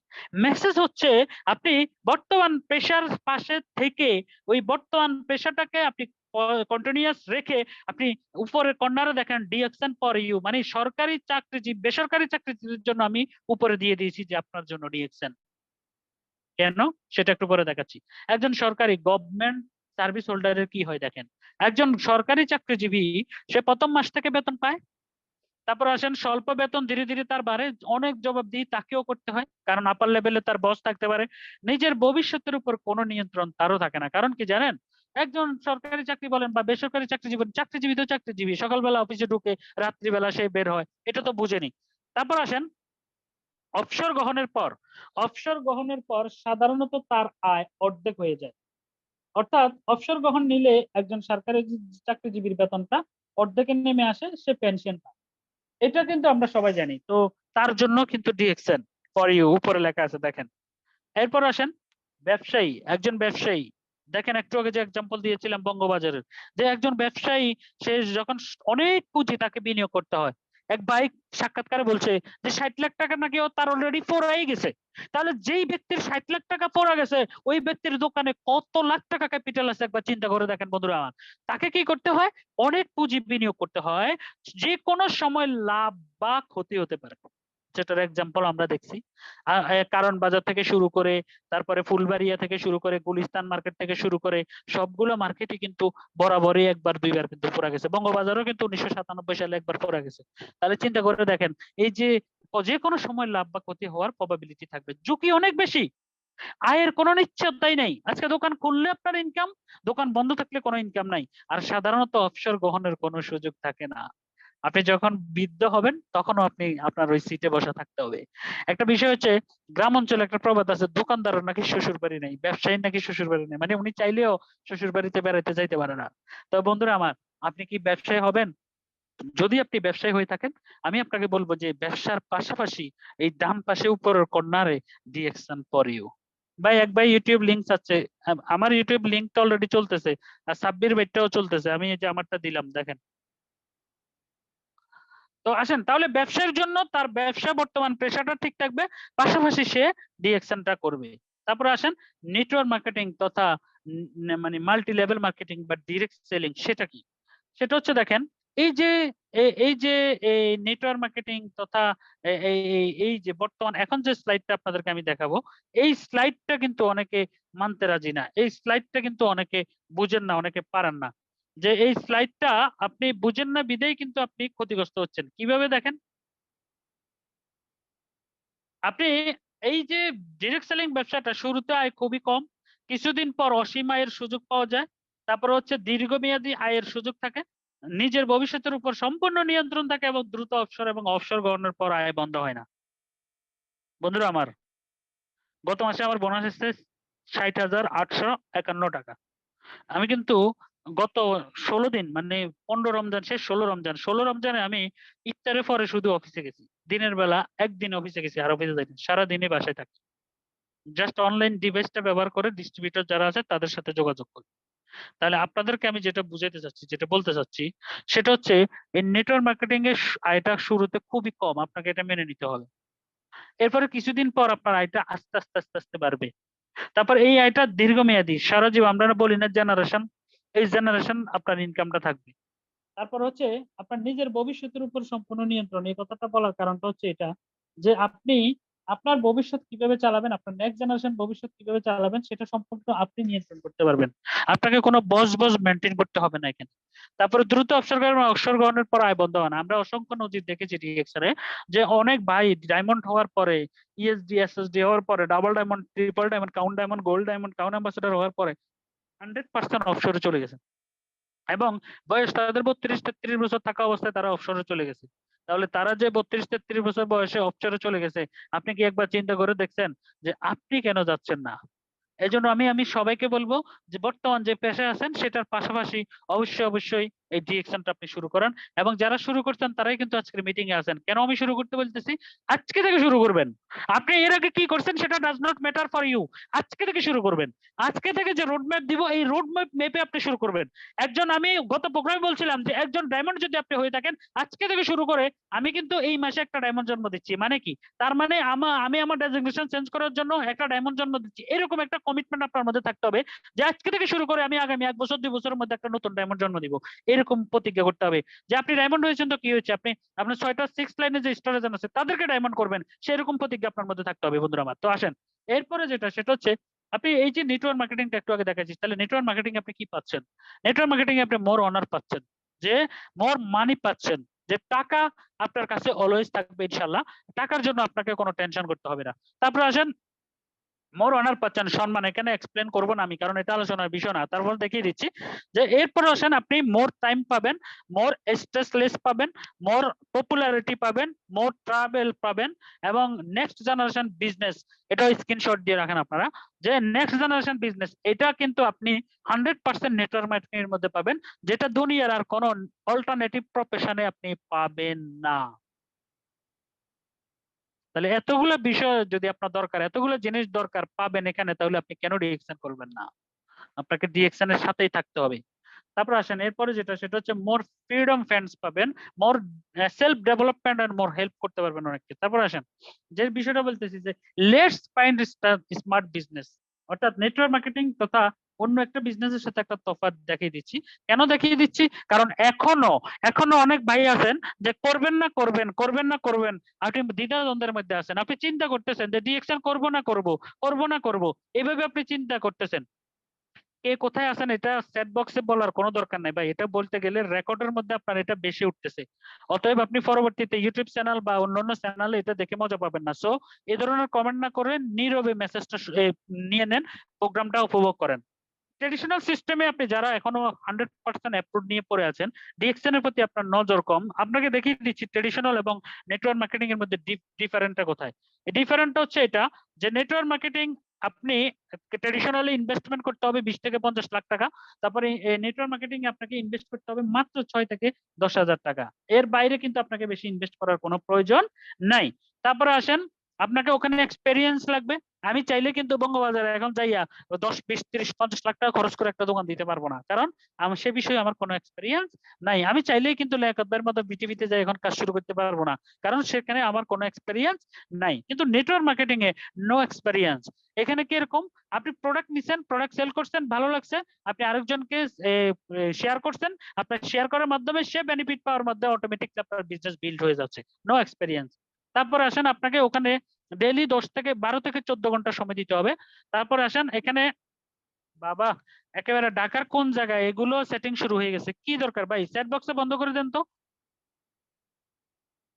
মেসেজ হচ্ছে আপনি বর্তমান পেশার পাশে থেকে ওই বর্তমান পেশাটাকে আপনি কন্টিনিউয়াস রেখে আপনি উপরের কর্নারে দেখেন ডিএকশন ফর ইউ, মানে সরকারি চাকরিজীবী, বেসরকারি চাকরিজীবীর জন্য আমি উপরে দিয়ে দিয়েছি যে আপনার জন্য ডিএকশন। কেন, সেটা একটু পরে দেখাচ্ছি। একজন সরকারি গভর্নমেন্ট সার্ভিস হোল্ডারের কি হয় দেখেন, একজন সরকারি চাকরিজীবী সে প্রথম মাস থেকে বেতন পায়। তারপর আসেন স্বল্প বেতন ধীরে ধীরে তার বাড়ে, অনেক জবাবদিহি তাকেও করতে হয়, কারণ আপার লেভেলে তার বস থাকতে পারে। নিজের ভবিষ্যতের উপর কোনো নিয়ন্ত্রণ তারও থাকে না, কারণ কি জানেন, একজন সরকারি চাকরি বলেন বা বেসরকারি চাকরিজীবী, চাকরিজীবী তো চাকরিজীবী, সকালবেলা অফিসে ঢুকে রাত্রিবেলা সে বের হয়, এটা তো বুঝেনি। তারপর আসেন অবসর গ্রহণের পর, অবসর গ্রহণের পর সাধারণত তার আয় অর্ধেক হয়ে যায়। অর্থাৎ অবসর গ্রহণ নিলে একজন সরকারি চাকরিজীবীর বেতনটা অর্ধেকে নেমে আসে, সে পেনশন পায়। এটা কিন্তু আমরা সবাই জানি। তো তার জন্য কিন্তু ডিএকশন ফর ইউ উপরে লেখা আছে দেখেন। এরপর আসেন ব্যবসায়ী, একজন ব্যবসায়ী, দেখেন একটু আগে যে এক্সাম্পল দিয়েছিলাম বঙ্গবাজারের, যে একজন ব্যবসায়ী সে যখন অনেক পুঁজি তাকে বিনিয়োগ করতে হয়। এক ভাই সাক্ষাৎকারে বলছে যে 60 লাখ টাকা নাকি তার অলরেডি পড়াই গেছে। তাহলে যেই ব্যক্তির 60 লাখ টাকা পড়া গেছে, ওই ব্যক্তির দোকানে কত লাখ টাকা ক্যাপিটাল আছে একবার চিন্তা করে দেখেন বন্ধুরা আমার। তাকে কি করতে হয়, অনেক পুঁজি বিনিয়োগ করতে হয়, যে কোনো সময় লাভ বা ক্ষতি হতে পারে, যেটার এক্সাম্পল আমরা দেখছি। কারণ বাজার থেকে শুরু করে, তারপরে ফুলবাড়িয়া থেকে শুরু করে, গুলিস্তান মার্কেট থেকে শুরু করে, সবগুলো মার্কেটই কিন্তু বরাবরই একবার দুইবার কিন্তু পড়া গেছে। বঙ্গবাজারও কিন্তু 1997 সালে একবার পড়া গেছে। তাহলে চিন্তা করে দেখেন, এই যে যে কোনো সময় লাভ বা ক্ষতি হওয়ার প্রবাবিলিটি থাকবে, ঝুঁকি অনেক বেশি। আয়ের কোনো নিশ্চয়তাই নাই। আজকে দোকান খুললে আপনার ইনকাম, দোকান বন্ধ থাকলে কোনো ইনকাম নাই। আর সাধারণত অবসর গ্রহণের কোনো সুযোগ থাকে না। আপনি যখন বৃদ্ধ হবেন তখনও আপনি আপনার ওই সিটে বসা থাকতে হবে। একটা বিষয় হচ্ছে, গ্রাম অঞ্চলে একটা প্রবাদ আছে, দোকানদারের নাকি শ্বশুর বাড়ি নেই, ব্যবসায়ীর নাকি শ্বশুর বাড়ি নেই, মানে উনি চাইলেও শ্বশুর বাড়িতে বেড়াইতে যাইতে পারে না। তো বন্ধুরা আমার, আপনি কি ব্যবসায়ী হবেন? যদি আপনি ব্যবসায়ী হয়ে থাকেন, আমি আপনাকে বলবো যে ব্যবসার পাশাপাশি এই ডান পাশে উপরের কর্নারে ডিএকশন ফর ইউ। ভাই এক ভাই ইউটিউব লিংক আছে, আমার ইউটিউব লিংক তো অলরেডি চলতেছে, আর সাব্বির ভাইটাও চলতেছে, আমি এই যে আমারটা দিলাম দেখেন। তো আসেন তাহলে ব্যবসার জন্য তার ব্যবসা বর্তমান পেশাটা ঠিক থাকবে, পাশাপাশি সে ডিএকশনটা করবে। তারপরে আসেন নেটওয়ার্ক মার্কেটিং তথা মানে মাল্টি লেভেল মার্কেটিং বা ডিরেক্ট সেলিং, সেটা কি? সেটা হচ্ছে দেখেন, এই যে এই যে এই নেটওয়ার্ক মার্কেটিং তথা এই যে বর্তমান এখন যে স্লাইডটা আপনাদেরকে আমি দেখাবো, এই স্লাইডটা কিন্তু অনেকে মানতে রাজি না, এই স্লাইডটা কিন্তু অনেকে বুঝেন না, অনেকে পারেন না। যে এই স্লাইডটা আপনি বুঝেন না বিদেই কিন্তু আপনি ক্ষতিগ্রস্ত হচ্ছেন। কিভাবে দেখেন, আপনি এই যে ডিরেক্ট সেলিং ব্যবসাটা শুরুতে আয় খুবই কম, কিছুদিন পর অসীম আয়ের সুযোগ পাওয়া যায়, তারপর হচ্ছে দীর্ঘমেয়াদী আয়ের সুযোগ থাকে, নিজের ভবিষ্যতের উপর সম্পূর্ণ নিয়ন্ত্রণ থাকে এবং দ্রুত অবসর এবং অবসর গ্রহণের পর আয় বন্ধ হয় না। বন্ধুরা আমার, গত মাসে আমার বোনাস এসেছে 60,851 টাকা। আমি কিন্তু গত 16 দিন মানে 15 রমজান শেষ, 16 রমজান, 16 রমজানে আমি ইফতারের পরে শুধু অফিসে গেছি, দিনের বেলা একদিন অফিসে গেছি, আর অফিসে যাইনি, সারাদিনই বাসায় থাকি, জাস্ট অনলাইন ডিভাইসটা ব্যবহার করে ডিস্ট্রিবিউটর যারা আছে তাদের সাথে যোগাযোগ করি। তাহলে আপনাদেরকে আমি যেটা বুঝাইতে চাচ্ছি, যেটা বলতে চাচ্ছি, সেটা হচ্ছে এই নেটওয়ার্ক মার্কেটিং এর আয়টা শুরুতে খুবই কম, আপনাকে এটা মেনে নিতে হবে। এরপরে কিছুদিন পর আপনার আয়টা আস্তে আস্তে আস্তে আস্তে বাড়বে। তারপর এই আয়টা দীর্ঘমেয়াদী, সারা জীবন, আমরা বলি না জেনারেশন, এই জেনারেশন আপনার ইনকামটা থাকবে। তারপর হচ্ছে আপনার নিজের ভবিষ্যতের উপর সম্পূর্ণ নিয়ন্ত্রণ। এই কথাটা বলার কারণটা হচ্ছে এটা, যে আপনি আপনার ভবিষ্যৎ কিভাবে চালাবেন, আপনার নেক্সট জেনারেশন ভবিষ্যৎ কিভাবে চালাবেন, সেটা সম্পূর্ণ আপনি নিয়ন্ত্রণ করতে পারবেন। আপনাকে কোনো বস মেনটেন করতে হবে না এখানে। তারপরে দ্রুত অবসর গ্রহণের পর আয় বন্ধ হয় না। আমরা অসংখ্য নজির দেখেছি ডিএক্সআরে, যে অনেক ভাই ডায়মন্ড হওয়ার পরে, ইএসডি এসএসডি হওয়ার পরে, double diamond, triple diamond, count diamond, gold diamond, count ambassador হওয়ার পরে 100% অফশোরে চলে গেছে, এবং বয়স তাদের 32-33 বছর থাকা অবস্থায় তারা অবসরে চলে গেছে। তাহলে তারা যে 32-33 বছর বয়সে অবসরে চলে গেছে, আপনি কি একবার চিন্তা করে দেখছেন যে আপনি কেন যাচ্ছেন না? এজন্য আমি আমি সবাইকে বলবো যে বর্তমান যে পেশায় আছেন সেটার পাশাপাশি অবশ্যই এই ডিরেকশনটা আপনি শুরু করেন। এবং যারা শুরু করছেন তারাই কিন্তু আজকের মিটিং এ আছেন। কেন আমি শুরু করতে বলতেছি? আজকে থেকে শুরু করবেন। আপনি এর আগে কি করছেন সেটা does not matter for you. আজকে থেকে শুরু করবেন। আজকে থেকে যে রোড ম্যাপ দিব, এই রোড ম্যাপে আপনি শুরু করবেন। একজন, আমি গত প্রোগ্রামে বলছিলাম যে একজন ডায়মন্ড যদি আপনি হয়ে থাকেন, আজকে থেকে শুরু করে আমি কিন্তু এই মাসে একটা ডায়মন্ড জন্ম দিচ্ছি। মানে কি? তার মানে আমি আমার ডেজিগনেশন চেঞ্জ করার জন্য একটা ডায়মন্ড জন্ম দিচ্ছি, এরকম একটা কমিটমেন্ট আপনার মধ্যে থাকতে হবে, যে আজকে থেকে শুরু করে আমি আগামী 1 বছর 2 বছরের মধ্যে একটা নতুন ডায়মন্ড জন্ম দিব। এরকম প্রতিজ্ঞা করতে হবে। যে আপনি ডায়মন্ড হয়েছেন তো কি হয়েছে, আপনি আপনার 6টা 6 লাইনে যে স্টোরেজ আছে তাদেরকে ডায়মন্ড করবেন, সেরকম প্রতিজ্ঞা আপনার মধ্যে থাকতে হবে বন্ধুরা আমার। তো আসেন, এরপরে যেটা সেটা হচ্ছে, আপনি এই যে নেটওয়ার্ক মার্কেটিংটা একটু আগে দেখাচ্ছি, তাহলে নেটওয়ার্ক মার্কেটিং আপনি কি পাচ্ছেন? নেটওয়ার্ক মার্কেটিং আপনি মোর অনার পাচ্ছেন, যে মোর মানি পাচ্ছেন, যে টাকা আপনার কাছে অলওয়েজ থাকবে ইনশাল্লাহ। টাকার জন্য আপনাকে কোনো টেনশন করতে হবে না। তারপর আসেন, মোর অনার পাচ্ছেন, সম্মান এখানে এক্সপ্লেন করব না আমি, কারণ এটা আলোচনার বিষয় না। তারপর দেখিয়ে দিচ্ছি যে এরপর আসেন, আপনি মোর টাইম পাবেন, মোর স্ট্রেসলেস পাবেন, মোর পপুলারিটি পাবেন, মোর ট্রাভেল পাবেন, এবং নেক্সট জেনারেশন বিজনেস, এটা স্ক্রিনশট দিয়ে রাখেন আপনারা, যে নেক্সট জেনারেশন বিজনেস এটা কিন্তু আপনি 100% নেটওয়ার্ক মার্কেটিং এর মধ্যে পাবেন, যেটা দুনিয়ার আর কোনো অল্টারনেটিভ প্রফেশনে আপনি পাবেন না। তাহলে এতগুলো বিষয় যদি আপনার দরকার, এতগুলো জিনিস দরকার পাবেন এখানে, তাহলে আপনি কেন ডিএকশন করবেন না? আপনাকে ডিএকশন এর সাথেই থাকতে হবে। তারপর আসেন, এরপরে যেটা সেটা হচ্ছে মোর ফ্রিডম ফ্যান্স পাবেন, more self development and more help করতে পারবেন অনেককে। তারপর আসেন, যে বিষয়টা বলতেছি যে লেটস ফাইন্ড স্মার্ট বিজনেস, অর্থাৎ নেটওয়ার্ক মার্কেটিং তথা অন্য একটা বিজনেসের সাথে একটা তফাৎ দেখিয়ে দিচ্ছি। কেন দেখিয়ে দিচ্ছি? কারণ এখনো অনেক ভাই আছেন যে করবেন না করবেন, করবেন না করবেন, আপনি দ্বিধাদ্বন্দ্বের মধ্যে আছেন। আপনি চিন্তা করতেছেন যে ডিএকশন করব না করব, করব না করব, এইভাবে আপনি চিন্তা করতেছেন। কে কোথায় আছেন এটা চ্যাট বক্সে বলার কোনো দরকার নাই ভাই, এটা বলতে গেলে রেকর্ডের মধ্যে আপনার এটা বেশি উঠতেছে। অতএব আপনি পরবর্তীতে ইউটিউব চ্যানেল বা অন্যান্য চ্যানেলে এটা দেখে মজা পাবেন না। সো এই ধরনের কমেন্ট না করে নীরবে মেসেজটা নিয়ে নেন, প্রোগ্রামটা উপভোগ করেন। ট্রেডিশনাল সিস্টেমে আপনি যারা এখনো 100% অ্যাপ্রুভ নিয়ে পড়ে আছেন, ডিএক্সএন এর প্রতি আপনার নজর কম, আপনাকে দেখিয়ে দিচ্ছি ট্রেডিশনাল এবং নেটওয়ার্ক মার্কেটিং এর মধ্যে ডিফারেন্টটা কোথায়। এই ডিফারেন্টটা হচ্ছে এটা যে নেটওয়ার্ক মার্কেটিং আপনি ট্রেডিশনালি ইনভেস্টমেন্ট করতে হবে 20 থেকে 50 লাখ টাকা, তারপরে নেটওয়ার্ক মার্কেটিং এ আপনাকে ইনভেস্ট করতে হবে মাত্র 6 থেকে 10 হাজার টাকা। এর বাইরে কিন্তু আপনাকে বেশি ইনভেস্ট করার কোনো প্রয়োজন নাই। তারপরে আসেন, আপনাকে ওখানে এক্সপেরিয়েন্স লাগবে। আমি চাইলে কিন্তু বঙ্গবাজারে এখন যাইয়া 10, 20, 30, 50 লাখ টাকা খরচ করে একটা দোকান দিতে পারবো না, কারণ আমি সে বিষয়ে আমার কোনো এক্সপেরিয়েন্স নাই। আমি চাইলেই কিন্তু লিয়াকত ভাইয়ের মতো বিটিভিতে যাই এখন কাজ শুরু করতে পারবো না, কারণ সেখানে আমার কোনো এক্সপেরিয়েন্স নাই। কিন্তু নেটওয়ার্ক মার্কেটিং এ নো এক্সপেরিয়েন্স। এখানে কি এরকম, আপনি প্রোডাক্ট নিছেন, প্রোডাক্ট সেল করছেন, ভালো লাগছে, আপনি আরেকজনকে শেয়ার করছেন, আপনার শেয়ার করার মাধ্যমে সে বেনিফিট পাওয়ার মাধ্যমে অটোমেটিকলি আপনার বিজনেস বিল্ড হয়ে যাচ্ছে। No experience. তারপর আসেন, আপনাকে ওখানে ডেইলি 12 থেকে 14 ঘন্টা সময় দিতে হবে। তারপর আসেন এখানে, বাবা একেবারে ঢাকার কোন জায়গায় এগুলো সেটিং শুরু হয়ে গেছে, কি দরকার ভাই, চ্যাট বক্সে বন্ধ করে দেন তো।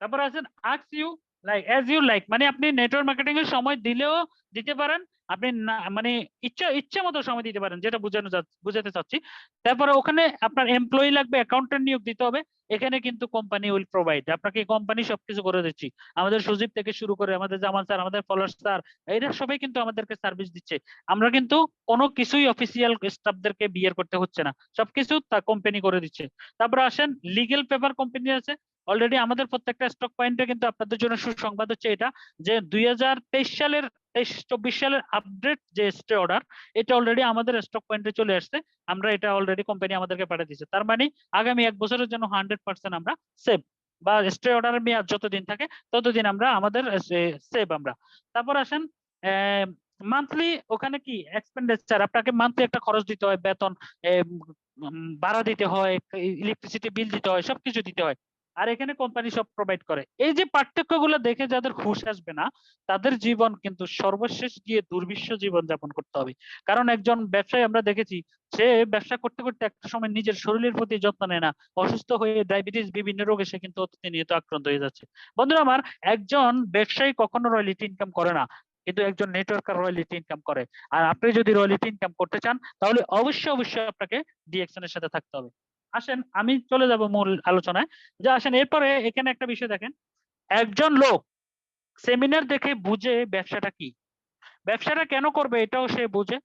তারপর আছেন ask you like as you like, মানে আপনি নেটওয়ার্ক মার্কেটিং এর সময় দিলেও দিতে পারেন, আপনি না মানে ইচ্ছা মতো সময় দিতে পারেন, যেটা বুঝাতে চাচ্ছি। তারপরে ওখানে আপনার এমপ্লয়ি লাগবে, অ্যাকাউন্টেন্ট নিয়োগ দিতে হবে। এখানে কিন্তু কোম্পানি উইল প্রোভাইড, আপনাকে কোম্পানি সবকিছু করে দিচ্ছি। আমাদের সুজীব থেকে শুরু করে আমাদের জামাল স্যার, আমাদের ফলোয়ার স্যার, এরা সবাই কিন্তু আমাদেরকে সার্ভিস দিচ্ছে। আমরা কিন্তু কোনো কিছুই অফিসিয়াল স্টাফদেরকে বিয়ার করতে হচ্ছে না, সবকিছু তা কোম্পানি করে দিচ্ছে। তারপরে আসেন লিগেল পেপার কোম্পানি আছে অলরেডি। আমাদের প্রত্যেকটা স্টক পয়েন্টে কিন্তু আপনাদের জন্য সুসংবাদ হচ্ছে এটা, যে 2023 সালের 23-24 সালের আপডেট যে স্টে অর্ডার, এটা অলরেডি আমাদের স্টক পয়েন্টে চলে আসছে। আমরা এটা অলরেডি কোম্পানি আমাদেরকে পাঠিয়ে দিচ্ছে, তার মানে আগামী 1 বছরের জন্য 100% আমরা সেভ, বা স্টে অর্ডারের মেয়াদ যতদিন থাকে ততদিন আমরা আমাদের সেভ আমরা। তারপর আসেন মান্থলি, ওখানে কি এক্সপেন্ডিচার, আপনাকে মান্থলি একটা খরচ দিতে হয়, বেতন, ভাড়া দিতে হয়, ইলেকট্রিসিটি বিল দিতে হয়, সবকিছু দিতে হয়। আর এখানে কোম্পানি সব প্রোভাইড করে। এই যে পার্থক্যগুলো দেখে যাদের হুঁশ আসবে না, তাদের জীবন কিন্তু সর্বশেষ গিয়ে দুর্বিষহ জীবন যাপন করতে হবে। কারণ একজন ব্যবসায়ী আমরা দেখেছি, সে ব্যবসা করতে করতে একটা সময় নিজের শরীরের প্রতি যত্ন নেয় না, অসুস্থ হয়ে ডায়াবেটিস বিভিন্ন রোগে সে কিন্তু প্রতিনিয়ত আক্রান্ত হয়ে যাচ্ছে। বন্ধুরা আমার, একজন ব্যবসায়ী কখনো রয়্যালিটি ইনকাম করে না, কিন্তু একজন নেটওয়ার্কার রয়্যালিটি ইনকাম করে। আর আপনি যদি রয়্যালিটি ইনকাম করতে চান, তাহলে অবশ্যই আপনাকে ডিএক্সএন এর সাথে থাকতে হবে। আসেন আমি চলে যাব মূল আলোচনায়। যে আসেন এরপরে এখানে একটা বিষয় দেখেন, একজন লোক সেমিনার দেখে বুঝে ব্যবসাটা কি, ব্যবসাটা কেন করবে এটাও সে বুঝে,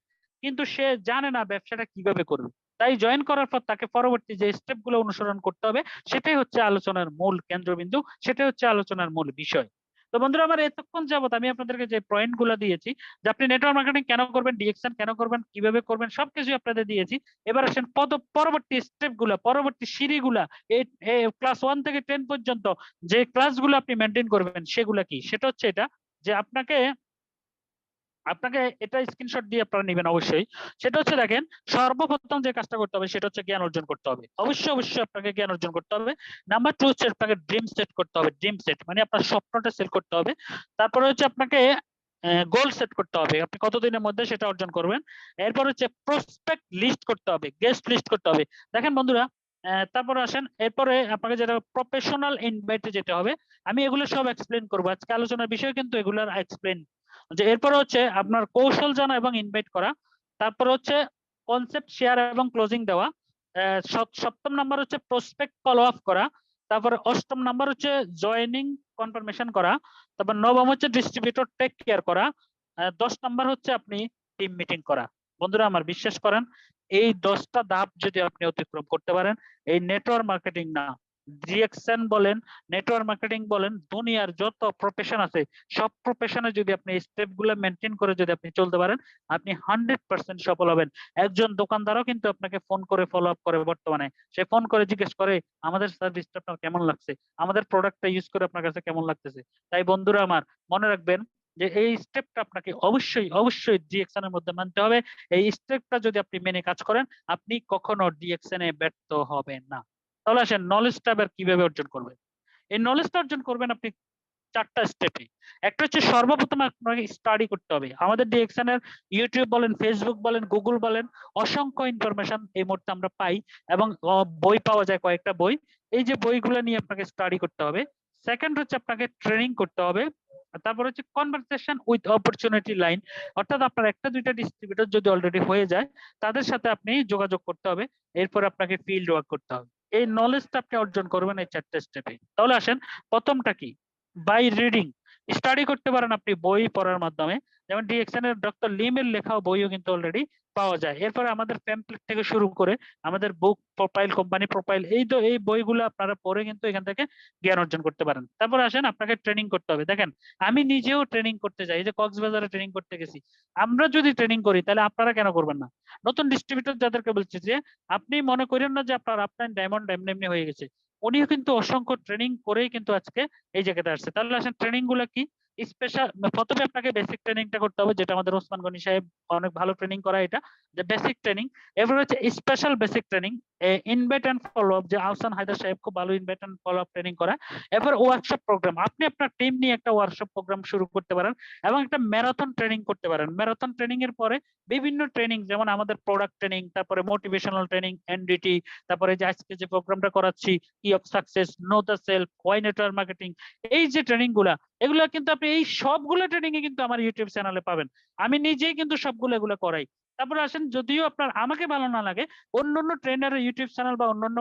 কিন্তু সে জানে না ব্যবসাটা কিভাবে করবে। তাই জয়েন করার পর তাকে পরবর্তী যে স্টেপ গুলো অনুসরণ করতে হবে, সেটাই হচ্ছে আলোচনার মূল কেন্দ্রবিন্দু, সেটাই হচ্ছে আলোচনার মূল বিষয়। তো বন্ধুরা আমার, এতক্ষণ যাবত আমি আপনাদেরকে যে পয়েন্ট গুলো দিয়েছি, যে আপনি নেটওয়ার্ক মার্কেটিং কেন করবেন, ডিএক্সএন কেন করবেন, কিভাবে করবেন, সবকিছু আপনাদের দিয়েছি। এবার আসেন পরবর্তী স্টেপ গুলা, পরবর্তী সিঁড়িগুলা, এই ক্লাস 1 থেকে 10 পর্যন্ত যে ক্লাসগুলো আপনি মেনটেন করবেন সেগুলা কি, সেটা হচ্ছে এটা, যে আপনাকে আপনাকে এটা স্ক্রিনশট দিয়ে আপনারা নেবেন অবশ্যই। সেটা হচ্ছে দেখেন, সর্বপ্রথম যে কাজটা করতে হবে সেটা হচ্ছে জ্ঞান অর্জন করতে হবে, অবশ্যই আপনাকে জ্ঞান অর্জন করতে হবে। নাম্বার 2 হচ্ছে আপনাকে ড্রিম সেট করতে হবে, ড্রিম সেট মানে আপনার স্বপ্নটা সেট করতে হবে। তারপরে হচ্ছে আপনাকে গোল সেট করতে হবে, আপনি কতদিনের মধ্যে সেটা অর্জন করবেন। এরপর হচ্ছে প্রসপেক্ট লিস্ট করতে হবে, গেস্ট লিস্ট করতে হবে। দেখেন বন্ধুরা, তারপরে আসেন এরপরে আপনাকে যেটা প্রফেশনাল ইনভাইটে যেতে হবে। আমি এগুলো সব এক্সপ্লেন করবো আজকে, আলোচনার বিষয় কিন্তু এগুলোর এক্সপ্লেন। যে এরপর হচ্ছে আপনার কৌশল জানা এবং ইনভাইট করা। তারপর হচ্ছে কনসেপ্ট শেয়ার এবং ক্লোজিং দেওয়া। সপ্তম নাম্বার হচ্ছে প্রসপেক্ট ফলো আপ করা। তারপর অষ্টম নাম্বার হচ্ছে জয়েনিং কনফার্মেশন করা। তারপর নবম হচ্ছে ডিস্ট্রিবিউটর টেক কেয়ার করা। 10 নাম্বার হচ্ছে আপনি টিম মিটিং করা। বন্ধুরা আমার, বিশ্বাস করেন, এই 10টা ধাপ যদি আপনি অতিক্রম করতে পারেন, এই নেটওয়ার্ক মার্কেটিং না, ডিএক্সএন বলেন, নেটওয়ার্ক মার্কেটিং বলেন, দুনিয়ার যত প্রফেশন আছে সব প্রফেশনে যদি আপনি স্টেপ গুলো মেনটেন করে যদি আপনি চলতে পারেন, আপনি 100% সফল হবেন। একজন দোকানদারও কিন্তু আপনাকে ফোন করে ফলো আপ করে বর্তমানে, সে ফোন করে জিজ্ঞেস করে আমাদের সার্ভিসটা আপনার কেমন লাগছে, আমাদের প্রোডাক্টটা ইউজ করে আপনার কাছে কেমন লাগতেছে। তাই বন্ধুরা আমার, মনে রাখবেন যে এই স্টেপটা আপনাকে অবশ্যই ডিএক্সএন এর মধ্যে মানতে হবে। এই স্টেপটা যদি আপনি মেনে কাজ করেন, আপনি কখনো ডিএক্সএন এ ব্যর্থ হবেন না। তাহলে আসেন নলেজটা আবার কিভাবে অর্জন করবেন। এই নলেজটা অর্জন করবেন আপনি 4টা স্টেপে। একটা হচ্ছে সর্বপ্রথম আপনাকে স্টাডি করতে হবে। আমাদের ডিএক্সএন এর ইউটিউব বলেন, ফেসবুক বলেন, গুগল বলেন, অসংখ্য ইনফরমেশন এই মুহূর্তে আমরা পাই এবং বই পাওয়া যায় কয়েকটা বই। এই যে বইগুলো নিয়ে আপনাকে স্টাডি করতে হবে। সেকেন্ড হচ্ছে আপনাকে ট্রেনিং করতে হবে। তারপর হচ্ছে কনভারসেশন উইথ অপরচুনিটি লাইন, অর্থাৎ আপনার একটা দুইটা ডিস্ট্রিবিউটর যদি অলরেডি হয়ে যায় তাদের সাথে আপনি যোগাযোগ করতে হবে। এরপর আপনাকে ফিল্ড ওয়ার্ক করতে হবে। এই নলেজটা আপনি অর্জন করবেন এই 4টে স্টেপে। তাহলে আসেন, প্রথমটা কি? By reading. স্টাডি করতে পারেন আপনি বই পড়ার মাধ্যমে, যেমন ডিএক্সএন এর ডক্টর লিমের লেখা বইও কিন্তু অলরেডি পাওয়া যায়। এরপরে আমাদের প্যাম্পলেট থেকে শুরু করে আমাদের বুক প্রোফাইল, কোম্পানি প্রোফাইল, এই বইগুলো আপনারা পড়ে কিন্তু এখান থেকে জ্ঞান অর্জন করতে পারেন। তারপর আসেন, আপনাকে ট্রেনিং করতে হবে। দেখেন, আমি নিজেও ট্রেনিং করতে যাই, এই যে কক্সবাজারে ট্রেনিং করতে গেছি। আমরা যদি ট্রেনিং করি তাহলে আপনারা কেন করবেন না? নতুন ডিস্ট্রিবিউটর যাদেরকে বলছি যে আপনি মনে করেন না যে আপনার আপটাইম ডায়মন্ড এমনি এমনি হয়ে গেছে, উনিও কিন্তু অসংখ্য ট্রেনিং করেই কিন্তু আজকে এই জায়গাতে আসছে। তাহলে আসেন, ট্রেনিং গুলা কি? স্পেশাল। প্রথমে আপনাকে বেসিক ট্রেনিংটা করতে হবে, যেটা আমাদের ওসমান গনি সাহেব অনেক ভালো ট্রেনিং করা, এটা যে বেসিক ট্রেনিং। এরপর হচ্ছে special basic training, invite and follow up, যে আহসান হায়দার সাহেব খুব ভালো invite and follow up training করা। এরপর ওয়ার্কশপ প্রোগ্রাম, আপনি আপনার টিম নিয়ে একটা ওয়ার্কশপ প্রোগ্রাম শুরু করতে পারেন এবং একটা ম্যারাথন ট্রেনিং করতে পারেন। ম্যারাথন ট্রেনিং এর পরে বিভিন্ন ট্রেনিং, যেমন আমাদের প্রোডাক্ট ট্রেনিং, তারপরে মোটিভেশনাল ট্রেনিং, এনডিটি, তারপরে যে আজকে যে প্রোগ্রামটা করাচ্ছি, key of success, know the self, why network marketing, এই যে ট্রেনিং গুলা, এগুলা কিন্তু আপনি এই সবগুলো ট্রেনিং এ কিন্তু আমার ইউটিউব চ্যানেলে পাবেন। আমি নিজেই কিন্তু সবগুলো এগুলো করাই। তারপরে আসেন, যদিও আপনার আমাকে ভালো না লাগে, অন্যান্য ট্রেনারের ইউটিউব চ্যানেল বা অন্যান্য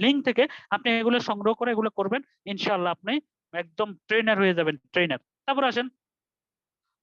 লিঙ্ক থেকে আপনি এগুলো সংগ্রহ করে এগুলো করবেন, ইনশাআল্লাহ আপনি একদম ট্রেনার হয়ে যাবেন, ট্রেনার। তারপর আসেন,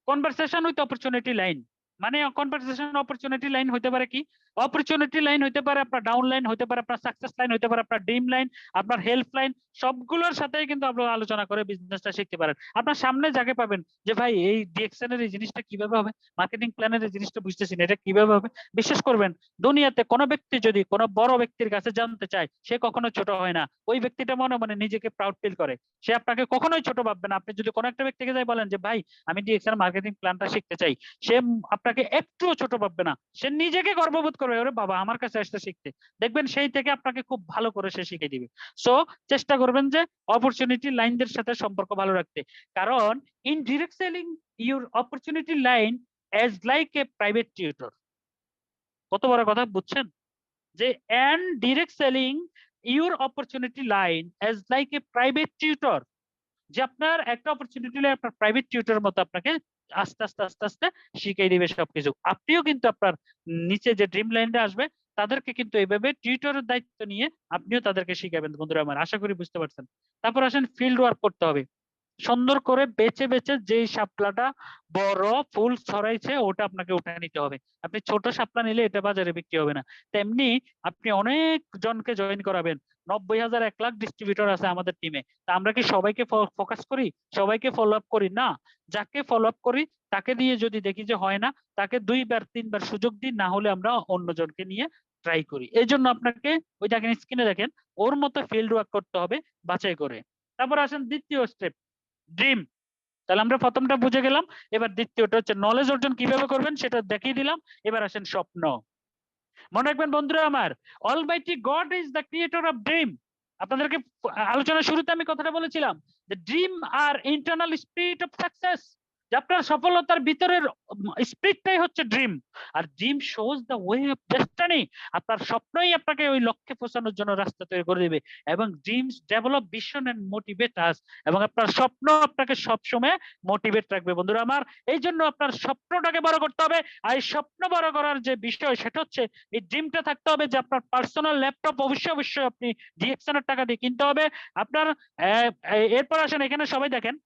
কনভারসেশন উইথ অপরচুনিটি লাইন। মানে কনভারসেশন অপরচুনিটি লাইন হতে পারে কি? অপরচুনিটি লাইন হতে পারে আপনার ডাউন লাইন, হতে পারে আপনার সাকসেস লাইন, হতে পারে আপনার ড্রিম লাইন, আপনার হেল্প লাইন। সবগুলোর সাথেই কিন্তু আপনারা আলোচনা করে বিজনেসটা শিখতে পারেন। আপনার সামনে যাকে পাবেন যে ভাই এই ডিএক্সএন এর এই জিনিসটা কিভাবে হবে, মার্কেটিং প্ল্যানের এই জিনিসটা বুঝতেছি না, এটা কিভাবে হবে। বিশ্বাস করবেন, দুনিয়াতে কোনো ব্যক্তি যদি কোনো বড় ব্যক্তির কাছে জানতে চায়, সে কখনো ছোট হয় না। ওই ব্যক্তিটা মনে মনে নিজেকে প্রাউড ফিল করে। সে আপনাকে কখনোই ছোট ভাববে না। আপনি যদি কোনো একটা ব্যক্তিকে যাই বলেন যে ভাই আমি ডিএক্সএন মার্কেটিং প্ল্যানটা শিখতে চাই, সে আপনাকে একটুও ছোট ভাববে না। সে নিজেকে গর্ববোধ করবে, ওরে বাবা আমার কাছে আসতে শিখতে। দেখবেন সেই থেকে আপনাকে খুব ভালো করে সে শিখিয়ে দিবে। সো চেষ্টা করবেন যে অপরচুনিটি লাইনদের সাথে সম্পর্ক ভালো রাখতে। কারণ in direct selling your opportunity line as like a private tutor. কত বড় কথা বুঝছেন? যে and direct selling your opportunity line as like a private tutor, যে আপনার একটা অপরচুনিটি আপনার প্রাইভেট টিউটরের মতো আপনাকে আস্তে আস্তে আস্তে আস্তে শিখিয়ে দিবে সবকিছু। আপনিও কিন্তু আপনার নিচে যে ড্রিম লাইনটা আসবে তাদেরকে কিন্তু এইভাবে টিউটরের দায়িত্ব নিয়ে আপনিও তাদেরকে শিখাবেন। বন্ধুরা আমার, আশা করি বুঝতে পারছেন। তারপর আসেন, ফিল্ড ওয়ার্ক করতে হবে। সুন্দর করে বেছে বেছে যেই শাপলাটা বড় ফুল ছড়াইছে ওটা আপনাকে উঠে নিতে হবে। আপনি ছোট শাপলা নিলে এটা বাজারে বিক্রি হবে না। তেমনি আপনি অনেক জনকে জয়েন করাবেন। 90,000 1 লাখ ডিস্ট্রিবিউটর আছে আমাদের টিমে। তা আমরা কি সবাইকে ফোকাস করি, সবাইকে ফলো আপ করি না? যাকে ফলো আপ করি তাকে দিয়ে যদি দেখি যে হয় না, তাকে 2 বার 3 বার সুযোগ দিই, না হলে আমরা অন্য জনকে নিয়ে ট্রাই করি। এই জন্য আপনাকে ওই দেখেন স্ক্রিনে দেখেন, ওর মতো ফিল্ড ওয়ার্ক করতে হবে বাছাই করে। তারপর আসেন দ্বিতীয় স্টেপ, ড্রিম। তাহলে আমরা প্রথমটা বুঝে গেলাম। এবার দ্বিতীয়টা হচ্ছে নলেজ অর্জন কিভাবে করবেন সেটা দেখিয়ে দিলাম। এবার আসেন স্বপ্ন। মনে রাখবেন বন্ধুরা আমার, almighty God is the creator of dream. আপনাদেরকে আলোচনার শুরুতে আমি কথাটা বলেছিলাম যে ড্রিম আর ইন্টারনাল স্পিরিট অফ সাকসেস, যে আপনার সফলতার ভিতরের স্পিরিটটাই হচ্ছে ড্রিম। আর dream shows the way of destiny. আপনার স্বপ্নই আপনাকে ওই লক্ষ্যে পৌঁছানোর জন্য রাস্তা তৈরি করে দেবে। এবং dreams develop vision and motivate us. এবং আপনার স্বপ্ন আপনাকে সবসময় মোটিভেট রাখবে বন্ধুরা আমার। এই জন্য আপনার স্বপ্নটাকে বড় করতে হবে। আর এই স্বপ্ন বড় করার যে বিষয় সেটা হচ্ছে এই ড্রিমটা থাকতে হবে যে আপনার পার্সোনাল ল্যাপটপ অবশ্যই অবশ্যই আপনি ডিএক্সএন এর টাকা দিয়ে কিনতে হবে আপনার। এরপর আসেন, এখানে সবাই দেখেন,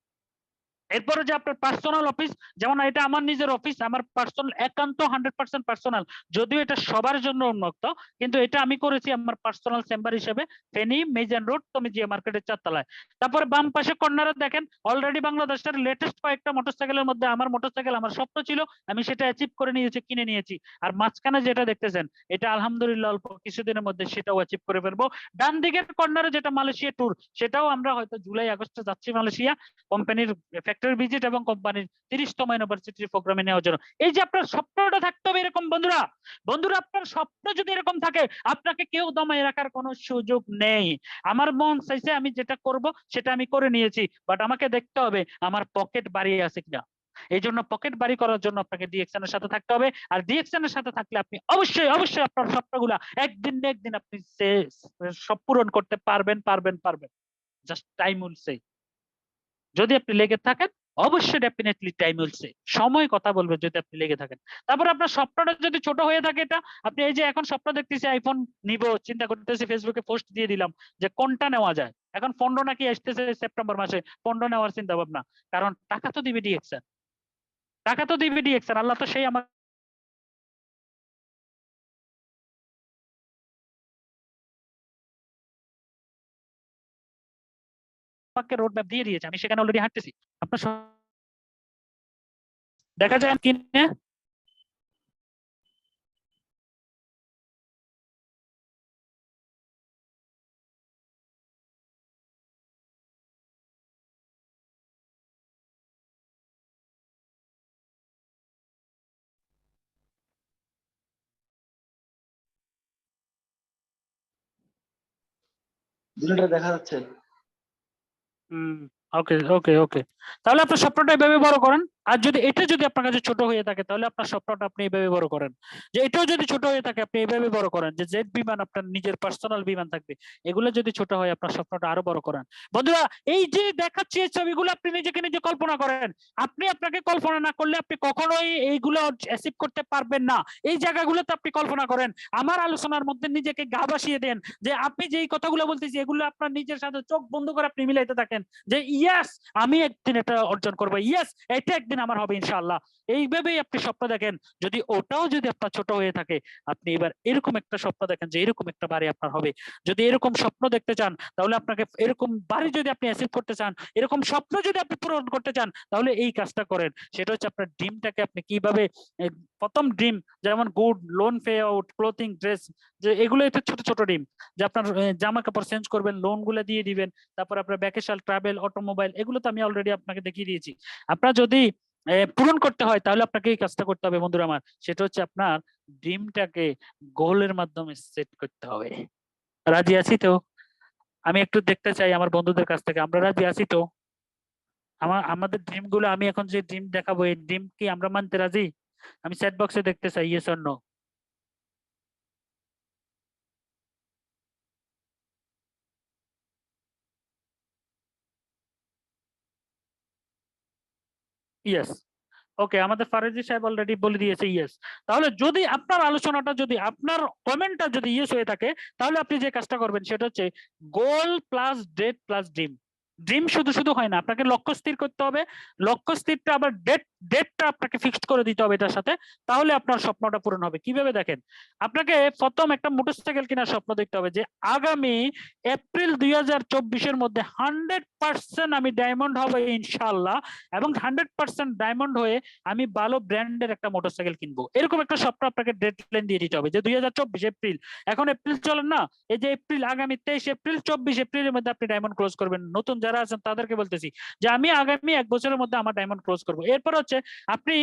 এরপরে যে আপনার পার্সোনাল অফিস, যেমন এটা আমার নিজের অফিস, আমার পার্সোনাল, একান্ত 100% পার্সোনাল। যদিও এটা সবার জন্য উন্মুক্ত, কিন্তু এটা আমি করেছি আমার পার্সোনাল চেম্বার হিসেবে, ফেনী মেজান রোড তমিজিয়া মার্কেটের 4 তলায়। তারপরে বাম পাশে কর্নারে দেখেন, অলরেডি বাংলাদেশের লেটেস্ট কয়েকটা মোটরসাইকেলের মধ্যে আমার মোটরসাইকেল, আমার স্বপ্ন ছিল, আমি সেটা অ্যাচিভ করে নিয়েছি, কিনে নিয়েছি। আর মাঝখানে যেটা দেখতেছেন এটা আলহামদুলিল্লাহ অল্প কিছুদিনের মধ্যে সেটাও অ্যাচিভ করে ফেলবো। ডান দিকের কর্নারে যেটা মালয়েশিয়া ট্যুর, সেটাও আমরা হয়তো জুলাই আগস্টে যাচ্ছি মালয়েশিয়া, কোম্পানির ফ্যাক্টরি ভিজিট এবং কোম্পানির 30তম ইউনিভার্সিটি প্রোগ্রামে নেওয়ার জন্য। এই যে আপনার স্বপ্নটা থাকতে হবে এরকম বন্ধুরা, বন্ধুরা আপনার স্বপ্ন যদি এরকম থাকে আপনাকে কেউ দমায় রাখার কোনো সুযোগ নেই। আমার মন চাইছে আমি যেটা করব সেটা আমি করে নিয়েছি, বাট আমাকে দেখতে হবে আমার পকেট বাড়িয়ে আছে কিনা। এই জন্য পকেট বাড়ি করার জন্য আপনাকে ডিএকশন এর সাথে থাকতে হবে। আর ডিএকশন এর সাথে থাকলে আপনি অবশ্যই অবশ্যই আপনার স্বপ্নগুলা একদিন না একদিন আপনি সব পূরণ করতে পারবেন পারবেন পারবেন। Just time will say. যদি আপনি লেগে থাকেন অবশ্যই ডেফিনেটলি টাইম উইল সে, সময় কথা বলবে যদি আপনি লেগে থাকেন। তারপর আপনার স্বপ্নটা যদি ছোট হয়ে থাকে, এটা আপনি এই যে এখন স্বপ্ন দেখতেছি আইফোন নিব, চিন্তা করতেছি, ফেসবুকে পোস্ট দিয়ে দিলাম যে কোনটা নেওয়া যায়। এখন 15 নাকি আসতেছে সেপ্টেম্বর মাসে, 15 নেওয়ার চিন্তা ভাবনা, কারণ টাকা তো দিবে ডিএকশন, টাকা তো দিবে ডিএকশন। আল্লাহ তো সেই আমাকে রোড ম্যাপ দিয়ে দিয়েছে, আমি সেখানে অলরেডি হাঁটতেছি। আপনার দেখা যায় কিনে দুটোটা দেখা যাচ্ছে। ওকে ওকে ওকে, তাহলে আপনার স্বপ্নটা এইভাবে বড় করেন। আর যদি এটা যদি আপনার কাছে ছোট হয়ে থাকে তাহলে আপনার স্বপ্নটা আপনি এইভাবে বড় করেন। যে এটাও যদি ছোট হয়ে থাকে আপনি এইভাবে বড় করেন, যে জেট বিমান আপনার নিজের পার্সোনাল বিমান থাকবে। এগুলো যদি ছোট হয় আপনার স্বপ্নটা আরো বড় করেন। বন্ধুরা এই যে দেখাচ্ছি এই ছবিগুলো আপনি নিজেকে নিজে কল্পনা করেন। আপনি আপনাকে কল্পনা না করলে আপনি কখনোই এইগুলো অ্যাচিভ করতে পারবেন না। এই জায়গাগুলোতে আপনি কল্পনা করেন, আমার আলোচনার মধ্যে নিজেকে গা ভাসিয়ে দেন, যে আপনি যেই কথাগুলো বলতেছি এগুলো আপনার নিজের সাথে চোখ বন্ধ করে আপনি মিলাইতে থাকেন, যে ইয়াস আমি একদিন এটা অর্জন করবো, ইয়াস এটা একদিন আমার হবে ইনশাআল্লাহ। এইভাবেই আপনি স্বপ্ন দেখেন। যদি ওটাও যদি আপনার ছোট হয়ে থাকে, আপনি এবার এরকম একটা স্বপ্ন দেখেন যে এরকম একটা বাড়ি আপনার হবে। যদি এরকম স্বপ্ন দেখতে চান তাহলে আপনাকে, এরকম বাড়ি যদি আপনি অ্যাচিভ করতে চান, এরকম স্বপ্ন যদি আপনি পূরণ করতে চান, তাহলে এই কাজটা করেন। সেটা হচ্ছে আপনার ড্রিমটাকে আপনি কিভাবে, প্রথম ড্রিম যেমন good loan pay out, clothing, dress, যে এগুলো একটা ছোট ছোট ড্রিম, যে আপনার জামা কাপড় চেঞ্জ করবেন, লোন গুলো দিয়ে দিবেন, তারপর আপনার ভ্যাকেশন, ট্রাভেল, অটোমোবাইল, এগুলো তো আমি অলরেডি আপনাকে দেখিয়ে দিয়েছি। আপনার যদি পূরণ করতে হয় তাহলে আপনাকে এই কাজটা করতে হবে বন্ধুরা আমার, সেটা হচ্ছে আপনার ড্রিমটাকে গোলের মাধ্যমে সেট করতে হবে। রাজি আছি তো? আমি একটু দেখতে চাই আমার বন্ধুদের কাছ থেকে, আমরা রাজি আছি তো? আমাদের ড্রিম গুলো, আমি এখন যে ড্রিম দেখাবো এই ড্রিম কি আমরা মানতে রাজি? আমি চ্যাট বক্সে দেখতে চাই ইয়েস অর নো। ইয়েস, ওকে, আমাদের ফারেজি সাহেব অলরেডি বলে দিয়েছে ইয়েস। তাহলে যদি আপনার আলোচনাটা, যদি আপনার কমেন্টটা যদি ইয়েস হয়ে থাকে, তাহলে আপনি যে কাজটা করবেন সেটা হচ্ছে goal plus date plus dream. Dream শুধু শুধু হয় না, আপনাকে লক্ষ্য স্থির করতে হবে, লক্ষ্য স্থিরটা আবার ডেটটা আপনাকে ফিক্সড করে দিতে হবে এটার সাথে, তাহলে আপনার স্বপ্নটা পূরণ হবে। কিভাবে দেখেন, আপনাকে প্রথম একটা মোটরসাইকেল কেনার স্বপ্ন দেখতে হবে, যে আগামী এপ্রিল 2024-এর মধ্যে 100% আমি ডায়মন্ড হবো ইনশাল্লাহ, এবং 100% ডায়মন্ড হয়ে আমি ভালো ব্র্যান্ডের একটা মোটরসাইকেল কিনবো। এরকম একটা স্বপ্ন আপনাকে ডেডলাইন দিয়ে দিতে হবে, যে 2024 এপ্রিল, এখন এপ্রিল চলেন না, এই যে এপ্রিল, আগামী 23 এপ্রিল, 24 এপ্রিলের মধ্যে আপনি ডায়মন্ড ক্লোজ করবেন। নতুন যারা আছেন তাদেরকে বলতেছি যে আমি আগামী 1 বছরের মধ্যে আমার ডায়মন্ড ক্লোজ করবো। এরপর হচ্ছে আপনি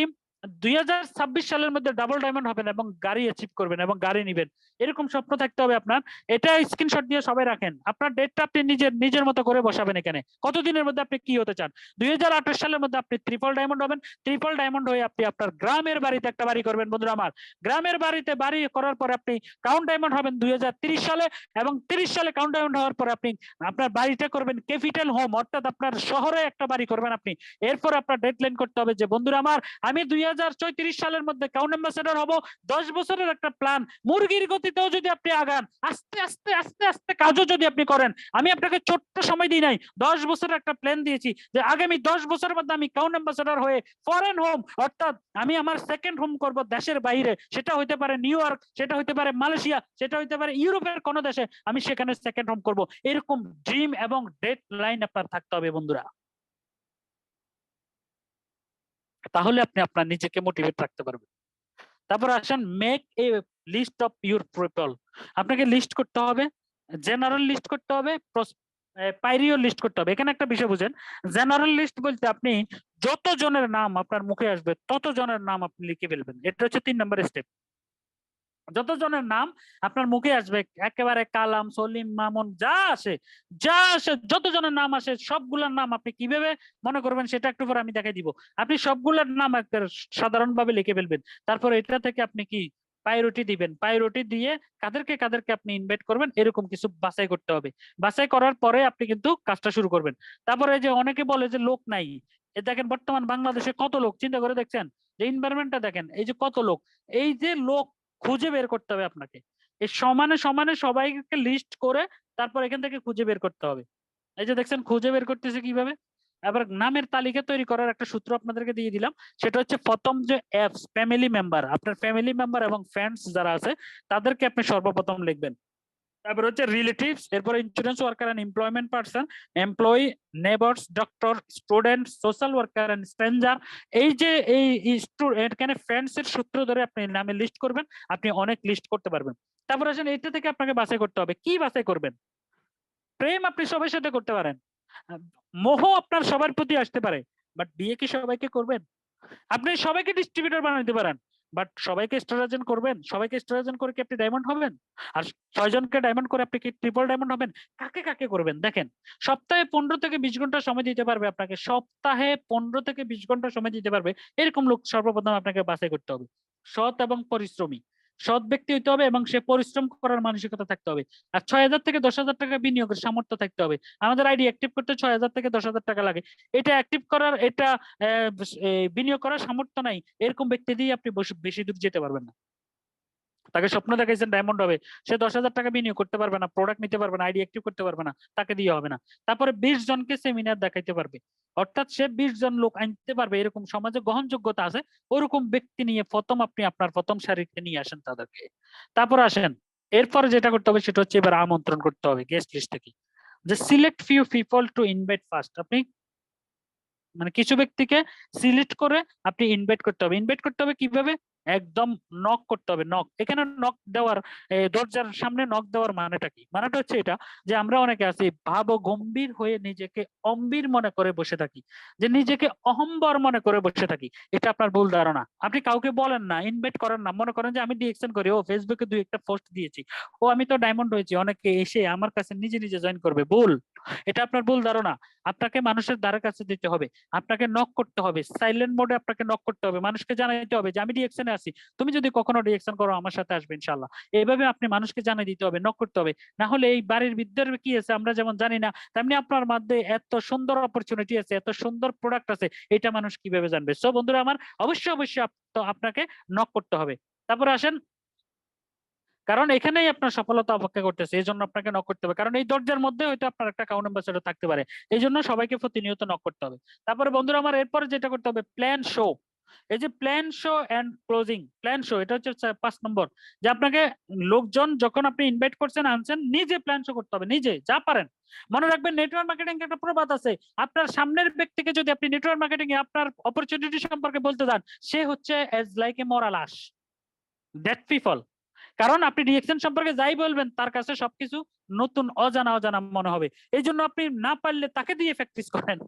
2026 সালের মধ্যে ডাবল ডায়মন্ড হবেন এবং গাড়ি অ্যাচিভ করবেন এবং গাড়ি নিবেন। এরকম স্বপ্ন থাকতে হবে আপনার। এটা স্ক্রিনশট দিয়ে সবাই রাখেন, আপনার ডেটটা আপনি নিজের নিজের মতো করে বসাবেন এখানে, কতদিনের মধ্যে আপনি কি হতে চান। 2028 সালের মধ্যে আপনি ট্রিপল ডায়মন্ড হবেন, ট্রিপল ডায়মন্ড হয়ে আপনি আপনার গ্রামের বাড়িতে একটা বাড়ি করবেন বন্ধুরা আমার। গ্রামের বাড়িতে বাড়ি করার পর আপনি কাউন্ট ডায়মন্ড হবেন 2030 সালে, এবং 30 সালে কাউন্ট ডায়মন্ড হওয়ার পর আপনি আপনার বাড়িটা করবেন ক্যাপিটাল হোম, অর্থাৎ আপনার শহরে একটা বাড়ি করবেন আপনি। এরপর আপনার ডেডলাইন করতে হবে যে বন্ধুরা আমার, আমি 2034 সালের মধ্যে কাউন্ট অ্যাম্বাসেডর হব। 10 বছরের একটা প্ল্যান, মুরগির গতিতেও যদি আপনি আগান, আস্তে আস্তে আস্তে আস্তে কাজও যদি আপনি করেন, আমি আপনাকে ছোট্ট সময় দিই নাই, 10 বছরের একটা প্ল্যান দিয়েছি, যে আগামী 10 বছরের মধ্যে আমি কাউন্ট অ্যাম্বাসেডর হয়ে ফরেন হোম, অর্থাৎ আমি আমার সেকেন্ড হোম করব দেশের বাইরে, সেটা হইতে পারে নিউ ইয়র্ক, সেটা হইতে পারে মালয়েশিয়া, সেটা হইতে পারে ইউরোপের কোন দেশে, আমি সেখানে সেকেন্ড হোম করব। এরকম ড্রিম এবং ডেডলাইন আপনার থাকতে হবে বন্ধুরা, তাহলে আপনি আপনার নিজেকে মোটিভেট রাখতে পারবেন। তারপর আসেন make a list of your people. আপনাকে লিস্ট করতে হবে, জেনারেল লিস্ট করতে হবে, পাইরিও লিস্ট করতে হবে। এখানে একটা বিষয় বুঝেন, জেনারেল লিস্ট বলতে আপনি যত জনের নাম আপনার মুখে আসবে তত জনের নাম আপনি লিখে ফেলবেন। এটা হচ্ছে 3 নম্বর স্টেপ। যত জনের নাম আপনার মুখে আসবে, একেবারে কালাম, সলিম, মামুন, যা আসে যত জনের নাম আসে সবগুলোর নাম আপনি কিভাবে মনে করবেন সেটা একটু পরে আমি দেখাই দিব। আপনি সবগুলোর নাম একটা সাধারণভাবে লিখে ফেলবেন। তারপর এটা থেকে আপনি কি প্রায়োরিটি দিবেন, প্রায়োরিটি দিয়ে কাদেরকে কাদেরকে আপনি ইনভাইট করবেন এরকম কিছু বাছাই করতে হবে। বাছাই করার পরে আপনি কিন্তু কাজটা শুরু করবেন। তারপরে যে অনেকে বলে যে লোক নাই, এ দেখেন বর্তমান বাংলাদেশে কত লোক, চিন্তা করে দেখছেন যে এনভায়রনমেন্টটা দেখেন, এই যে কত লোক, এই যে লোক খুঁজে বের করতে হবে আপনাকে। এই সমানে সমানে সবাইকে লিস্ট করে তারপর এখান থেকে খুঁজে বের করতে হবে। এই যে দেখছেন খুঁজে বের করতেছে কিভাবে। আবার নামের তালিকা তৈরি করার একটা সূত্র আপনাদেরকে দিয়ে দিলাম। সেটা হচ্ছে প্রথম যে অ্যাপস, ফ্যামিলি মেম্বার, আপনার ফ্যামিলি মেম্বার এবং ফ্রেন্ডস যারা আছে তাদেরকে আপনি সর্বপ্রথম লিখবেন। তারপর হচ্ছে রিলেটিভস, এরপর insurance worker and employment person, employee, neighbours, doctor, student, social worker and stranger. এই যে এখানে ফ্রেন্ডস এর সূত্র ধরে আপনি নামে লিস্ট করবেন, আপনি অনেক লিস্ট করতে পারবেন। তারপর আসেন এটা থেকে আপনাকে বাছাই করতে হবে, কি বাছাই করবেন। প্রেম আপনি সবার সাথে করতে পারেন, আহ, মোহ আপনার সবার প্রতি আসতে পারে, বাট বিয়ে কি সবাইকে করবেন? আপনি সবাইকে ডিস্ট্রিবিউটর বানাইতে পারেন, বাট সবাইকে স্টারাইজেশন করবেন? সবাইকে স্টারাইজেশন করে কি আপনি ডায়মন্ড হবেন? আর 6 জনকে ডায়মন্ড করে আপনি কি ট্রিপল ডায়মন্ড হবেন? কাকে কাকে করবেন দেখেন। সপ্তাহে 15 থেকে 20 ঘন্টা সময় দিতে পারবে আপনাকে, সপ্তাহে 15 থেকে 20 ঘন্টা সময় দিতে পারবে এরকম লোক সর্বপ্রথম আপনাকে বাছাই করতে হবে। সৎ এবং পরিশ্রমী, সৎ ব্যক্তি হইতে হবে এবং সে পরিশ্রম করার মানসিকতা থাকতে হবে। আর 6,000 থেকে 10,000 টাকা বিনিয়োগের সামর্থ্য থাকতে হবে। আমাদের আইডি অ্যাক্টিভ করতে 6,000 থেকে 10,000 টাকা লাগে। এটা অ্যাক্টিভ করার, এটা বিনিয়োগ করার সামর্থ্য নাই এরকম ব্যক্তি দিয়ে আপনি বেশি দূর যেতে পারবেন না। তাকে স্বপ্ন দেখাইছেন ডায়মন্ড হবে, সে 10,000 টাকা বিনিয়োগ করতে পারবে না, প্রোডাক্ট নিতে পারবে না, আইডি অ্যাক্টিভ করতে পারবে না, তাকে দিয়ে হবে না। তারপরে 20 জনকে সেমিনার দেখাইতে পারবে, অর্থাৎ সে 20 জন লোক আনতে পারবে, এরকম সমাজে গ্রহণযোগ্যতা আছে ওরকম ব্যক্তি নিয়ে প্রথম আপনি আপনার প্রথম সারিতে নিয়ে আসেন তাদেরকে। তারপর আসেন এরপরে যেটা করতে হবে সেটা হচ্ছে এবার আমন্ত্রণ করতে হবে গেস্ট লিস্ট থেকে। যে select few people to invite first, আপনি মানে কিছু ব্যক্তিকে সিলেক্ট করে আপনি ইনভাইট করতে হবে। ইনভাইট করতে হবে কিভাবে? একদম নক করতে হবে। নক, এখানে নক দেওয়ার, দরজার সামনে নক দেওয়ার মানেটা কি? মানেটা হচ্ছে এটা যে আমরা অনেকে আছি ভাব গম্ভীর হয়ে নিজেকে অম্বীর মনে করে বসে থাকি, যে নিজেকে অহম্বর মনে করে বসে থাকি। এটা আপনার ভুল ধারণা। আপনি কাউকে বলেন না, ইনভাইট করেন না, মনে করেন যে আমি ডিএকশন করি, ও ফেসবুকে 2 একটা পোস্ট দিয়েছি, ও আমি তো ডায়মন্ড হয়েছি, অনেকে এসে আমার কাছে নিজে নিজে জয়েন করবে। ভুল, এটা আপনার ভুল ধারণা। আপনাকে মানুষের দ্বারের কাছে দিতে হবে, আপনাকে নক করতে হবে, সাইলেন্ট মোডে আপনাকে নক করতে হবে, মানুষকে জানাইতে হবে যে আমি রিঅ্যাকশনে আছি, তুমি যদি কখনো রিঅ্যাকশন করো আমার সাথে আসবে ইনশাল্লাহ। এইভাবে আপনি মানুষকে জানিয়ে দিতে হবে, নক করতে হবে। না হলে এই বাড়ির বিদ্যার কি আছে আমরা যেমন জানি না, তেমনি আপনার মধ্যে এত সুন্দর অপরচুনিটি আছে, এত সুন্দর প্রোডাক্ট আছে, এটা মানুষ কিভাবে জানবে? সো বন্ধুরা আমার, অবশ্যই অবশ্যই আপনাকে নক করতে হবে। তারপর আসেন, কারণ এখানেই আপনার সফলতা অপেক্ষা করতেছে, এই জন্য আপনাকে নক করতে হবে, কারণ এই দরজার মধ্যে হয়তো আপনার একটা অ্যাকাউন্ট অ্যাম্বাসেডর থাকতে পারে। এই জন্য সবাইকে প্রতিনিয়ত নক করতে হবে। তারপরে বন্ধুরা আমার এরপরে যেটা করতে হবে, প্ল্যান শো। এই যে plan show and closing, plan show এটা হচ্ছে 5 নম্বর, যে আপনাকে লোকজন যখন আপনি ইনভাইট করছেন আনছেন, নিজে প্ল্যান শো করতে হবে, নিজে যা পারেন। মনে রাখবেন নেটওয়ার্ক মার্কেটিং একটা প্রবাদ আছে, আপনার সামনের ব্যক্তিকে যদি আপনি নেটওয়ার্ক মার্কেটিং এ আপনার অপরচুনিটি সম্পর্কে বলতে চান, সে হচ্ছে এজ লাইক এ মরা লাশ, দ্যাট পিপল। কারণ আপনি রিঅ্যাকশন সম্পর্কে যাই বলবেন তার কাছে সবকিছু নতুন, অজানা অজানা মনে হবে। এই জন্য আপনি না পারলে তাকে দিয়ে প্র্যাকটিস করেন,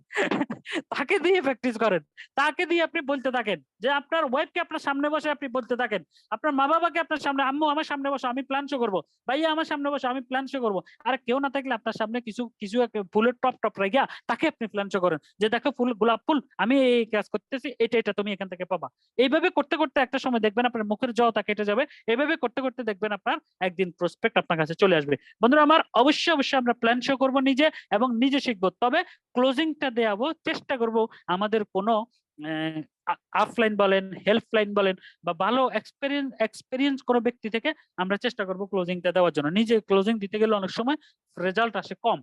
তাকে দিয়ে প্র্যাকটিস করেন, তাকে দিয়ে আপনি বলতে থাকেন, যে আপনার ওয়াইফকে আপনার সামনে বসে আপনি বলতে থাকেন, আপনার মা বাবাকে আপনার সামনে, আম্মু আমার সামনে বসে আমি প্ল্যান শো করবো, ভাইয়া আমার সামনে বসে আমি প্ল্যান শো করবো। আর কেউ না থাকলে আপনার সামনে কিছু কিছু ফুলের টপ টপ রেখা তাকে আপনি প্ল্যান শো করেন, যে দেখো ফুল, গোলাপ ফুল, আমি এই কাজ করতেছি, এটা এটা তুমি এখান থেকে পাবা। এইভাবে করতে করতে একটা সময় দেখবেন আপনার মুখের জড়তা কেটে যাবে। এভাবে করতে করতে দেখবেন আপনার একদিন প্রসপেক্ট আপনার কাছে চলে আসবে। বন্ধুরা আমার, অবশ্যই অবশ্যই আমরা প্ল্যান শো করবো নিজে এবং নিজে শিখবো। তবে ক্লোজিংটা দেওয়াবো, চেষ্টা করব আমাদের কোনো অফলাইন বলেন, হেল্পলাইন বলেন, বা ভালো এক্সপেরিয়েন্স কোনো ব্যক্তি থেকে আমরা চেষ্টা করব ক্লোজিংটা দেওয়ার জন্য। নিজে ক্লোজিং দিতে গেলে অনেক সময় রেজাল্ট আসে কম।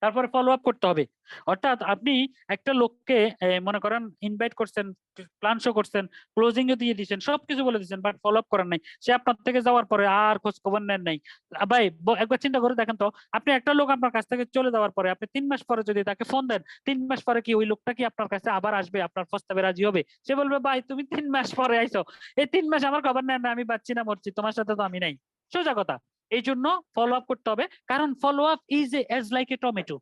তারপরে ফলো আপ করতে হবে, অর্থাৎ আপনি একটা লোককে মনে করেন ইনভাইট করছেন, প্ল্যান শো করছেন, ক্লোজিং এ দিয়ে দিচ্ছেন, সবকিছু বলে দিচ্ছেন, বাট ফলো আপ করেন নাই, সে আপনার থেকে যাওয়ার পরে আর খোঁজ খবর নেন নাই। ভাই একবার চিন্তা করে দেখেন তো, আপনি একটা লোক আপনার কাছ থেকে চলে যাওয়ার পরে আপনি 3 মাস পরে যদি তাকে ফোন দেন, 3 মাস পরে কি ওই লোকটা কি আপনার কাছে আবার আসবে, আপনার প্রস্তাবে রাজি হবে? সে বলবে ভাই তুমি 3 মাস পরে আইছো, এই 3 মাস আমার খবর নেন না, আমি বাঁচছি না মরছি, তোমার সাথে তো আমি নাই। সোজা কথা। এই জন্য ফলো আপ করতে হবে, কারণ follow up is as like a tomato.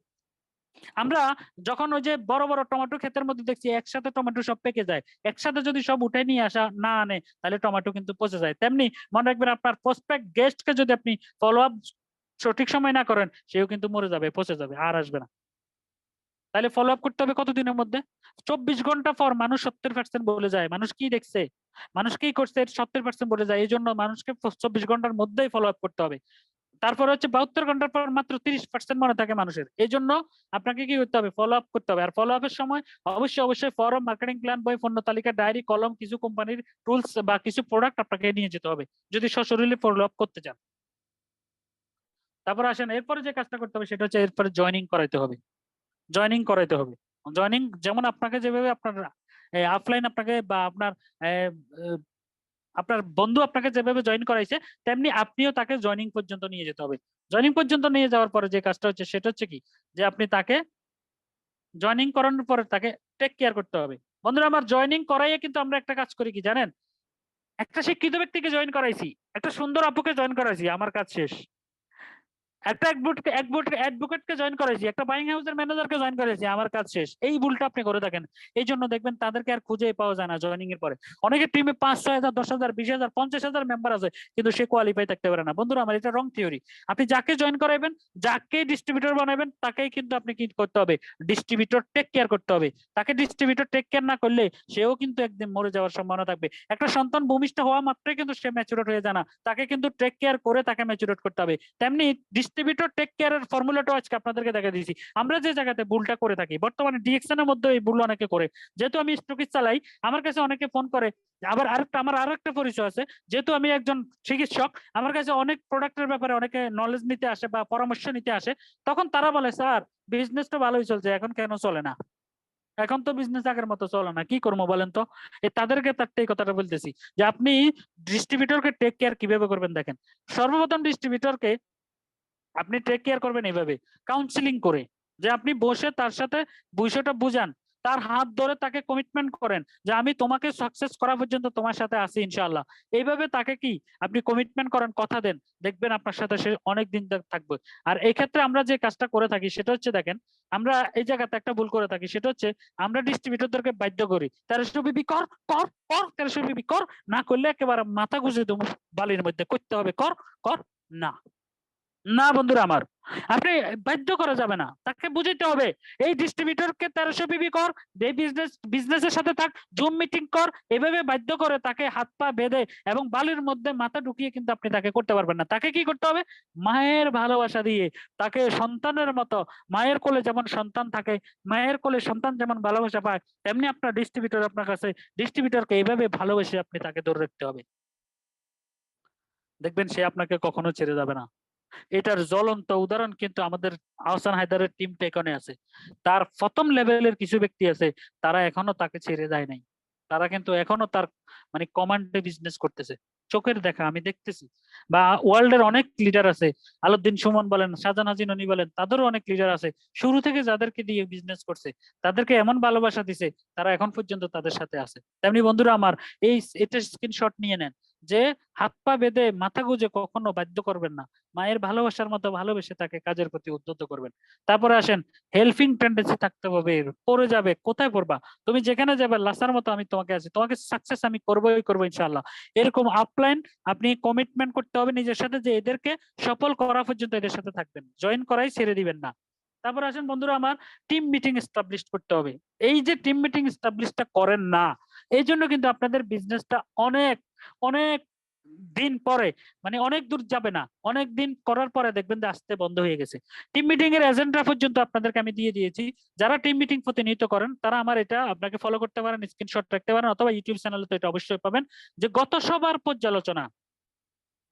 আমরা যখন ওই যে বড় বড় টমেটো ক্ষেতের মধ্যে দেখছি একসাথে টমেটো সব পেকে যায়, একসাথে যদি সব উঠে নিয়ে আসা না আনে তাহলে টমেটো কিন্তু পচে যায়। তেমনি মনে রাখবেন আপনার প্রসপেক্ট গেস্টকে যদি আপনি ফলো আপ সঠিক সময় না করেন, সেও কিন্তু মরে যাবে, পচে যাবে, আর আসবে না। তাহলে ফলো আপ করতে হবে কতদিনের মধ্যে? 24 ঘন্টা পর মানুষ 70% বলে যায়, মানুষ কি দেখছে, মানুষ কি করছে 70% বলে যায়। এই জন্য মানুষকে 24 ঘন্টার মধ্যেই ফলো আপ করতে হবে। তারপর হচ্ছে 72 ঘন্টার পর মাত্র 30% মনে থাকে মানুষের। এই জন্য আপনাকে কি করতে হবে? ফলো আপ করতে হবে। আর ফলো আপের সময় অবশ্যই অবশ্যই ফরম, মার্কেটিং প্ল্যান, বই, পণ্য তালিকা, ডায়েরি, কলম, কিছু কোম্পানির টুলস বা কিছু প্রোডাক্ট আপনাকে নিয়ে যেতে হবে যদি সশরীরে ফলো আপ করতে চান। তারপর আসেন এরপরে যে কাজটা করতে হবে সেটা হচ্ছে এরপরে জয়নিং করাইতে হবে। জয়নিং করাইতে হবে। জয়নিং যেমন আপনাকে যেভাবে আপনার অফলাইন আপনাকে বা আপনার আহ, আহ, আপনার বন্ধু আপনাকে যেভাবে জয়েন করাইছে, তেমনি আপনিও তাকে জয়নিং পর্যন্ত নিয়ে যেতে হবে। জয়নিং পর্যন্ত নিয়ে যাওয়ার পরে যে কাজটা হচ্ছে সেটা হচ্ছে কি, যে আপনি তাকে জয়নিং করানোর পরে তাকে টেক কেয়ার করতে হবে। বন্ধুরা আমার, জয়নিং করাইয়ে কিন্তু আমরা একটা কাজ করি কি জানেন? একটা শিক্ষিত ব্যক্তিকে জয়েন করাইছি, একটা সুন্দর আপুকে জয়েন করাইছি, আমার কাজ শেষ। একটা অ্যাডভোকেটকে জয়েন করেছি, একটা বাইং হাউসের ম্যানেজারকে জয়েন করেছি, আমার কাজ শেষ। এই ভুলটা আপনি করে থাকেন। এই জন্য দেখবেন তাদেরকে আর খুঁজে পাওয়া যায় না জয়েনিং এর পরে। অনেকে টিমে 5-6 হাজার, 10,000, 20,000, 50,000 মেম্বার আছে, কিন্তু সে কোয়ালিফাই থাকতে পারে না। বন্ধুরা আমার, এটা রং থিওরি। আপনি যাকে জয়েন করাইবেন, যাকে ডিস্ট্রিবিউটর বানাবেন, তাকেই কিন্তু আপনি কি করতে হবে? ডিস্ট্রিবিউটর টেক কেয়ার করতে হবে। তাকে ডিস্ট্রিবিউটর টেক কেয়ার না করলে সেও কিন্তু একদিন মরে যাওয়ার সম্ভাবনা থাকবে। একটা সন্তান ভূমিষ্ঠ হওয়া মাত্রই কিন্তু সে ম্যাচুরেট হয়ে যায় না, তাকে কিন্তু টেক কেয়ার করে তাকে ম্যাচুরেট করতে হবে। তেমনি ডিস্ট্রিবিউটর টেক কেয়ারের ফর্মুলাটা আজকে আপনাদেরকে দেখা দিয়েছি। আমরা যে জায়গাতে ভুলটা করে থাকি বর্তমানে ডিএকশন এর মধ্যে, এই ভুল অনেকে করে। যেহেতু আমি স্টকিস্ট চালাই, আমার কাছে অনেকে ফোন করে। আবার আমার আরেকটা পরিচয় আছে, যেহেতু আমি একজন চিকিৎসক, আমার কাছে অনেক প্রোডাক্টের ব্যাপারে অনেকে নলেজ নিতে আসে বা পরামর্শ নিতে আসে। তখন তারা বলে, স্যার বিজনেস তো ভালোই চলছে, এখন কেন চলে না? এখন তো বিজনেস আগের মতো চলে না, কি করবো বলেন তো? তাদেরকে তার এই কথাটা বলতেছি, যে আপনি ডিস্ট্রিবিউটরকে টেক কেয়ার কিভাবে করবেন দেখেন। সর্বপ্রথম ডিস্ট্রিবিউটরকে আপনি টেক কেয়ার করবেন এইভাবে, কাউন্সিলিং করে, যে আপনি বসে তার সাথে বিষয়টা বুঝান, তার হাত ধরে তাকে কমিটমেন্ট করেন যে আমি তোমাকে সাকসেস করা পর্যন্ত তোমার সাথে আছি ইনশাআল্লাহ। এইভাবে তাকে কি আপনি কমিটমেন্ট করেন, কথা দেন, দেখবেন আপনার সাথে সে অনেক দিন থাকবে। আর এই ক্ষেত্রে আমরা যে কাজটা করে থাকি সেটা হচ্ছে দেখেন, আমরা এই জায়গাতে একটা ভুল করে থাকি, সেটা হচ্ছে আমরা ডিস্ট্রিবিউটরদেরকে বাধ্য করি 1300 বিবি কর কর কর, 1300 বিবি কর, না করলে একেবারে মাথা গুঁজে দেবো বালির মধ্যে, করতে হবে, কর কর। না, না বন্ধুরা আমার, আপনি বাধ্য করা যাবে না, তাকে বুঝাইতে হবে। এই ডিস্ট্রিবিউটরকে 1300 বিবি কর, এই বিজনেসের সাথে থাক, জুম মিটিং কর, এভাবে বাধ্য করে তাকে হাত পা বেঁধে এবং বালির মধ্যে মাথা ঢুকিয়ে কিন্তু আপনি তাকে করতে পারবেন না। তাকে কি করতে হবে? মায়ের ভালোবাসা দিয়ে, তাকে সন্তানের মতো, মায়ের কোলে যেমন সন্তান থাকে, মায়ের কোলে সন্তান যেমন ভালোবাসা পায়, তেমনি আপনার ডিস্ট্রিবিউটর আপনার কাছে, ডিস্ট্রিবিউটরকে এইভাবে ভালোবেসে আপনি তাকে ধরে রাখতে হবে। দেখবেন সে আপনাকে কখনো ছেড়ে যাবে না। এটার জ্বলন্ত উদাহরণ কিন্তু আমাদের আহসান হায়দারের টিম টেকনে আছে। তার প্রথম লেভেলের কিছু ব্যক্তি আছে, তারা এখনো তাকে ছেড়ে যায় নাই। তারা কিন্তু এখনো তার মানে কমান্ডে বিজনেস করতেছে, চোখের দেখা আমি দেখতেছি। বা ওয়ার্ল্ডের অনেক লিডার আছে, আলাউদ্দিন সুমন বলেন, শাহজাহান হাজি ননি বলেন, তাদেরও অনেক লিডার আছে, শুরু থেকে যাদেরকে দিয়ে বিজনেস করছে, তাদেরকে এমন ভালোবাসা দিছে, তারা এখন পর্যন্ত তাদের সাথে আছে। তেমনি বন্ধুরা আমার, এটা স্ক্রিনশট নিয়ে নেন, যে হাত পা বেঁধে মাথা গুঁজে কখনো বাধ্য করবেন না, মায়ের ভালোবাসার মতো ভালোবেসে তাকে কাজের প্রতি উদ্বুদ্ধ করবেন। তারপরে আসেন, হেল্পিং টেন্ডেন্সি থাকতে হবে। পড়ে যাবে, কোথায় পড়বা? তুমি যেখানে যাবে লাসার মতো আমি তোমাকে আছি, তোমাকে সাকসেস আমি করবোই করবো ইনশাআল্লাহ। এরকম আপলাইন আপনি কমিটমেন্ট করতে হবে নিজের সাথে, যে এদেরকে সফল করা পর্যন্ত এদের সাথে থাকবেন, জয়েন করাই ছেড়ে দিবেন না। তারপর আসেন বন্ধুরা আমার, টিম মিটিং এস্টাবলিশ করতে হবে। এই যে টিম মিটিং এস্টাবলিশটা করেন না, এই জন্য কিন্তু আপনাদের বিজনেসটা অনেক অনেক দিন পরে, মানে অনেক দূর যাবে না, অনেক দিন করার পরে দেখবেন যে আসতে বন্ধ হয়ে গেছে। টিম মিটিং এর এজেন্ডা পর্যন্ত আপনাদেরকে আমি দিয়ে দিয়েছি। যারা টিম মিটিং প্রতিনিয়ত করেন তারা আমার এটা আপনাকে ফলো করতে পারেন, স্ক্রিনশট রাখতে পারেন, অথবা ইউটিউব চ্যানেলে তো এটা অবশ্যই পাবেন, যে গত সবার পর্যালোচনা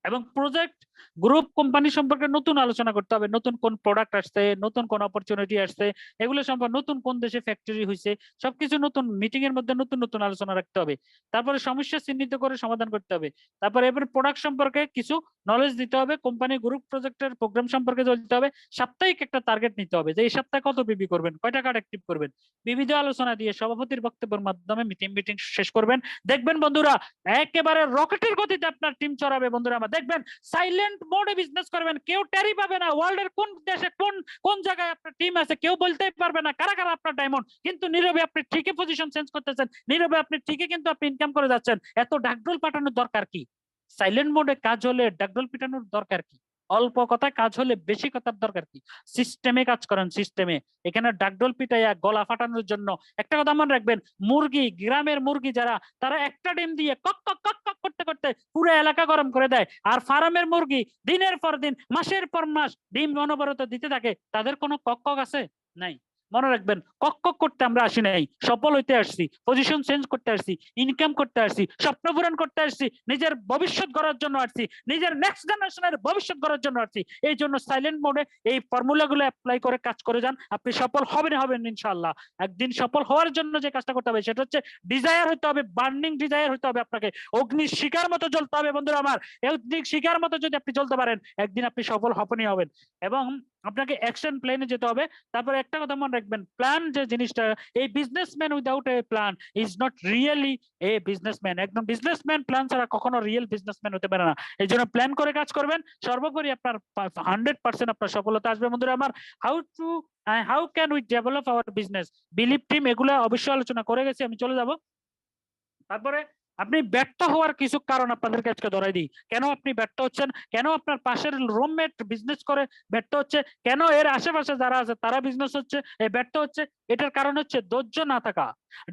এবং প্রজেক্ট, গ্রুপ, কোম্পানি সম্পর্কে নতুন আলোচনা করতে হবে। নতুন কোন প্রোডাক্ট আসছে, নতুন কোন অপরচুনিটি আসছে, এগুলো সম্পর্কে, নতুন কোন দেশে ফ্যাক্টরি হয়েছে, সবকিছু নতুন মিটিং এর মধ্যে নতুন নতুন আলোচনা রাখতে হবে। তারপরে সমস্যা চিহ্নিত করে সমাধান করতে হবে। তারপরে এবার প্রোডাক্ট সম্পর্কে কিছু নলেজ দিতে হবে, কোম্পানি, গ্রুপ, প্রজেক্টের প্রোগ্রাম সম্পর্কে জানতে হবে। সাপ্তাহিক একটা টার্গেট নিতে হবে, যে এই সপ্তাহে কত বিবি করবেন, কয়টা কার্ড অ্যাক্টিভ করবেন। বিবিধ আলোচনা দিয়ে সভাপতির বক্তব্যের মাধ্যমে মিটিং শেষ করবেন। দেখবেন বন্ধুরা, একেবারে রকেটের গতিতে আপনার টিম চড়াবে। বন্ধুরা আমার, দেখবেন সাইলেন্ট মোডে বিজনেস করবেন, কেউ টেরই পাবে না ওয়ার্ল্ডের কোন দেশে কোন কোন জায়গায় আপনার টিম আছে কেউ বলতেই পারবে না কারা কারা আপনার ডায়মন্ড, কিন্তু নীরবে আপনি ঠিকই পজিশন চেঞ্জ করতেছেন, নীরবে আপনি ঠিকই কিন্তু আপনি ইনকাম করে যাচ্ছেন। এত ডাকডোল পাঠানোর দরকার কি? সাইলেন্ট মোডে কাজ হলে ডাকডোল পিটানোর দরকার কি? অল্প কথায় কাজ হলে বেশি কথার দরকার কি? সিস্টেমে কাজ করেন, সিস্টেমে। এখানে ডাকডোল পিটাইয়া গলা ফাটানোর জন্য একটা কথা মনে রাখবেন, মুরগি, গ্রামের মুরগি যারা, তারা একটা ডিম দিয়ে কক কক কক কক করতে করতে পুরো এলাকা গরম করে দেয়। আর ফার্মের মুরগি দিনের পর দিন মাসের পর মাস ডিম অনবরত দিতে থাকে, তাদের কোনো কক কক আছে? নাই। মনে রাখবেন, কক কক করতে আমরা আসি নাই, সফল হইতে আসছি, পজিশন চেঞ্জ করতে আসছি, ইনকাম করতে আসছি, স্বপ্ন পূরণ করতে আসছি, নিজের ভবিষ্যৎ গড়ার জন্য আসছি, নিজের নেক্সট জেনারেশনের ভবিষ্যৎ গড়ার জন্য আসছি। এই জন্য সাইলেন্ট মোডে এই ফর্মুলাগুলো অ্যাপ্লাই করে কাজ করে যান, আপনি সফল হবেন ইনশাআল্লাহ। একদিন সফল হওয়ার জন্য যে কাজটা করতে হবে সেটা হচ্ছে ডিজায়ার হতে হবে, বার্নিং ডিজায়ার হতে হবে, আপনাকে অগ্নি শিখার মতো জ্বলতে হবে বন্ধুরা আমার। অগ্নি শিখার মতো যদি আপনি জ্বলতে পারেন, একদিন আপনি সফল হবেনই হবেন। এবং আপনাকে অ্যাকশন প্ল্যানে যেতে হবে। তারপরে একটা কথা মনে রাখবেন, প্ল্যান যে জিনিসটা, এই businessman without a plan is not really a businessman. একদম বিজনেসম্যান প্ল্যান ছাড়া কখনো রিয়েল বিজনেসম্যান হতে পারে না। এই জন্য প্ল্যান করে কাজ করবেন, সর্বোপরি আপনার 100% আপনার সফলতা আসবে বন্ধুরা আমার। How can we develop hour business, believe team, এগুলো অবশ্যই আলোচনা করে গেছি, আমি চলে যাব। তারপরে আপনি ব্যর্থ হওয়ার কিছু কারণ আপনাদেরকে আজকে ধরাই দিই। কেন আপনি ব্যর্থ হচ্ছেন, কেন আপনার পাশের রুমমেট বিজনেস করে ব্যর্থ হচ্ছে, কেন এর আশেপাশে যারা আছে তারা বিজনেস হচ্ছে ব্যর্থ হচ্ছে, এটার কারণ হচ্ছে ধৈর্য না থাকা।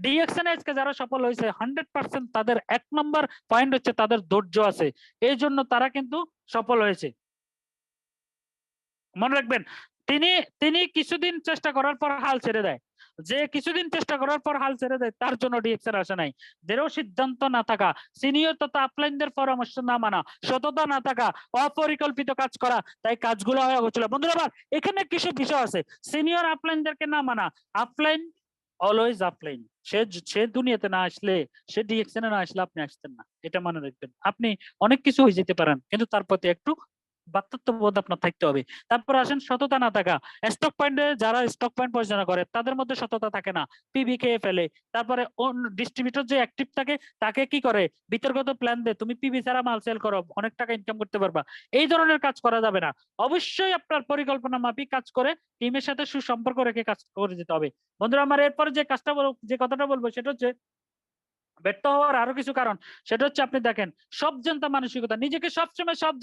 ডিএক্সএন আজকে যারা সফল হয়েছে 100% তাদের 1 নম্বর পয়েন্ট হচ্ছে তাদের ধৈর্য আছে, এই জন্য তারা কিন্তু সফল হয়েছে। মনে রাখবেন, তিনি তিনি কিছুদিন চেষ্টা করার পর হাল ছেড়ে দেয়, যে কিছুদিন চেষ্টা করার পর হাল ছেড়ে দেয় তার জন্য ডিএক্সএন আসে নাই। দৃঢ় সিদ্ধান্ত না থাকা, সিনিয়র তথা আপলাইনদের পরামর্শ না মানা, সততা না থাকা, অপরিকল্পিত কাজ করা, তাই কাজগুলো হয়ে হচ্ছিল। বন্ধুরা আবার এখানে কিছু বিষয় আছে, সিনিয়র আপলাইনদেরকে না মানা, আপলাইন অলওয়েজ আপলাইন, সে দুনিয়াতে না আসলে, সে ডিএক্সএন না আসলে আপনি আসতেন না, এটা মনে রাখবেন। আপনি অনেক কিছু হয়ে যেতে পারেন, কিন্তু তার প্রতি একটু বাধ্যতাবোধ আপনার থাকতে হবে। তারপর আসেন সততা না থাকা, স্টক পয়েন্টে যারা স্টক পয়েন্ট পরিচালনা করে তাদের মধ্যে সততা থাকে না, পিবি খেয়ে ফেলে। তারপরে ডিস্ট্রিবিউটর যে অ্যাক্টিভ থাকে তাকে কি করে, বিতর্কত প্ল্যান দেয়, তুমি পিবি ছাড়া মাল সেল করো, অনেক টাকা ইনকাম করতে পারবা। এই ধরনের কাজ করা যাবে না। অবশ্যই আপনার পরিকল্পনা মাফিক কাজ করে টিমের সাথে সুসম্পর্ক রেখে কাজ করে যেতে হবে। বন্ধুরা আমার এরপরে যে কাজটা যে কথাটা বলবো সেটা হচ্ছে ব্যর্থ হওয়ার আরো কিছু কারণ, সেটা হচ্ছে আপনি দেখেন সব জানতা মানসিকতা, নিজেকে সবসময় সব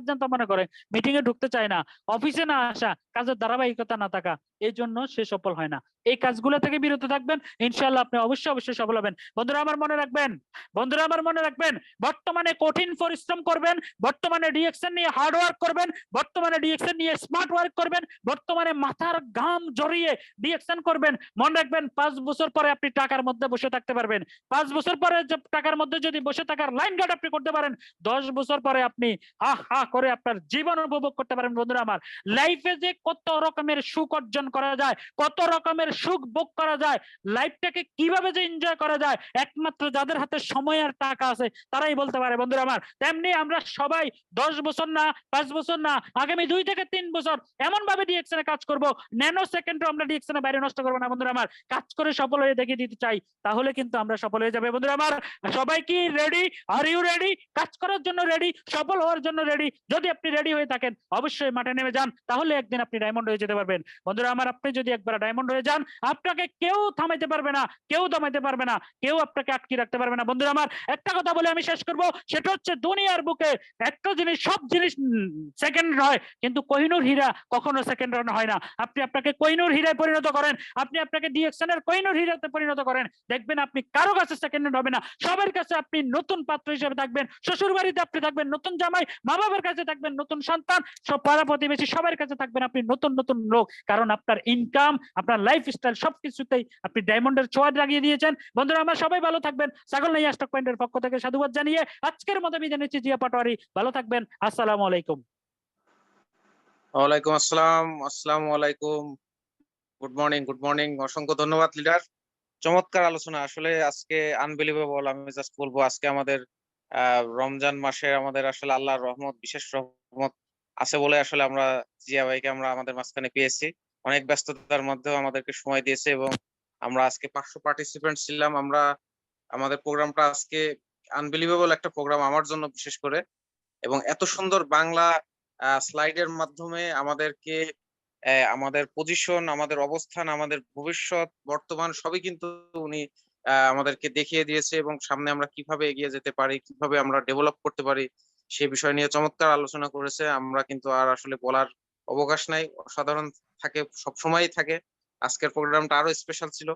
জানতা মনে করে, মিটিং এ ঢুকতে চায় না, অফিসে না আসা, কাজের ধারাবাহিকতা না থাকা, এই জন্য সে সফল হয় না। এই কাজগুলো থেকে বিরত থাকবেন, ইনশাআল্লাহ আপনি অবশ্যই সফল হবেন। বন্ধুরা আমার মনে রাখবেন, বর্তমানে কঠিন পরিশ্রম করবেন, বর্তমানে ডিএক্সএন নিয়ে হার্ড ওয়ার্ক করবেন, বর্তমানে ডিএক্সএন নিয়ে স্মার্ট ওয়ার্ক করবেন, বর্তমানে মাথার ঘাম জড়িয়ে ডিএক্সএন করবেন। মনে রাখবেন 5 বছর পরে আপনি টাকার মধ্যে বসে থাকতে পারবেন, 5 বছর পরে টাকার মধ্যে যদি বসে থাকার লাইন গার্ড আপনি করতে পারেন, 10 বছর পরে আপনি হা হা করে আপনার জীবন উপভোগ করতে পারেন। বন্ধুরা আমার, লাইফে যে কত রকমের সুখ অর্জন করা যায়, কত রকমের সুখ ভোগ করা যায়, লাইফটাকে কিভাবে যে এনজয় করা যায়, একমাত্র যাদের হাতে সময় আর টাকা আছে তারাই বলতে পারে। বন্ধুরা আমার, তেমনি আমরা সবাই 10 বছর না, 5 বছর না, আগামী 2 থেকে 3 বছর এমন ভাবে ডিএক্সএন এ কাজ করব, ন্যানো সেকেন্ডও আমরা ডিএক্সএন এ বাইরে নষ্ট করবো না। বন্ধুরা আমার, কাজ করে সফল হয়ে দেখিয়ে দিতে চাই, তাহলে কিন্তু আমরা সফল হয়ে যাবে। বন্ধুরা আমার, সবাই কি রেডি? Are you ready? কাজ করার জন্য রেডি, সফল হওয়ার জন্য রেডি? যদি আপনি রেডি হয়ে থাকেন অবশ্যই মাঠে নেমে যান, তাহলে একদিন আপনি ডায়মন্ড হয়ে যেতে পারবেন। বন্ধুরা আমার, আপনি যদি একবার ডায়মন্ড হয়ে যান, আপনাকে কেউ থামাইতে পারবে না, কেউ দমাইতে পারবে না, কেউ আপনাকে আটকে রাখতে পারবে না। বন্ধুরা আমার, একটা কথা বলে আমি শেষ করব, সেটা হচ্ছে দুনিয়ার বুকে একটা জিনিস, সব জিনিস সেকেন্ড হয়, কিন্তু কোহিনূর হীরা কখনো সেকেন্ড রান হয় না। আপনি আপনাকে কোহিনূর হীরায় পরিণত করেন, আপনি আপনাকে ডিএক্সএন এর কোহিনূর হীরাতে পরিণত করেন, দেখবেন আপনি কারো কাছে সেকেন্ড হ্যান্ড হবে না, সবার কাছে আপনি নতুন পাত্র হিসেবে থাকবেন। শ্বশুর বাড়িতে আপনি থাকবেন নতুন জামাই, মা বাবার কাছে থাকবেন নতুন সন্তান, সব পাড়া প্রতিবেশী সবার কাছে থাকবেন আপনি নতুন লোক, কারণ আপনার ইনকাম, আপনার লাইফস্টাইল সবকিছুতেই আপনি ডায়মন্ডের ছোঁয়া লাগিয়ে দিয়েছেন। বন্ধুরা আমার, সবাই ভালো থাকবেন। ছাগল নাইয়া স্টক পয়েন্টের পক্ষ থেকে সাধুবাদ জানিয়ে আজকের মতো বিদায় নিচ্ছি। জিয়া পাটোয়ারি, ভালো থাকবেন। আসসালামু আলাইকুম। ওয়ালাইকুম আসসালাম, আসসালামু আলাইকুম। Good morning. অসংখ্য ধন্যবাদ লিডার, চমৎকার আলোচনা। আসলে আজকে আনবিলিভেবল। আমি জাস্ট বলবো আজকে আমাদের রমজান মাসে আমাদের আসলে আল্লাহর রহমত, বিশেষ রহমত আছে বলে আসলে আমরা জিয়া ভাইকে আমরা আমাদের মাঝখানে পেয়েছি। অনেক ব্যস্ততার মধ্যেও আমাদেরকে সময় দিয়েছে এবং আমরা আজকে 500 পার্টিসিপেন্ট ছিলাম। আমরা আমাদের প্রোগ্রামটা আজকে আনবিলিভেবল একটা প্রোগ্রাম আমার জন্য বিশেষ করে, এবং এত সুন্দর বাংলা স্লাইডের মাধ্যমে আমাদেরকে আমাদের পজিশন, আমাদের অবস্থান, আমাদের ভবিষ্যৎ, বর্তমান সবই কিন্তু উনি আমাদেরকে দেখিয়ে দিয়েছে এবং সামনে আমরা কিভাবে এগিয়ে যেতে পারি, কিভাবে আমরা ডেভেলপ করতে পারি সে বিষয় নিয়ে চমৎকার আলোচনা করেছে। আমরা কিন্তু আর আসলে বলার অবকাশ নাই। অসাধারণ থাকে, সবসময়ই থাকে। আজকের প্রোগ্রামটা আরো স্পেশাল ছিল।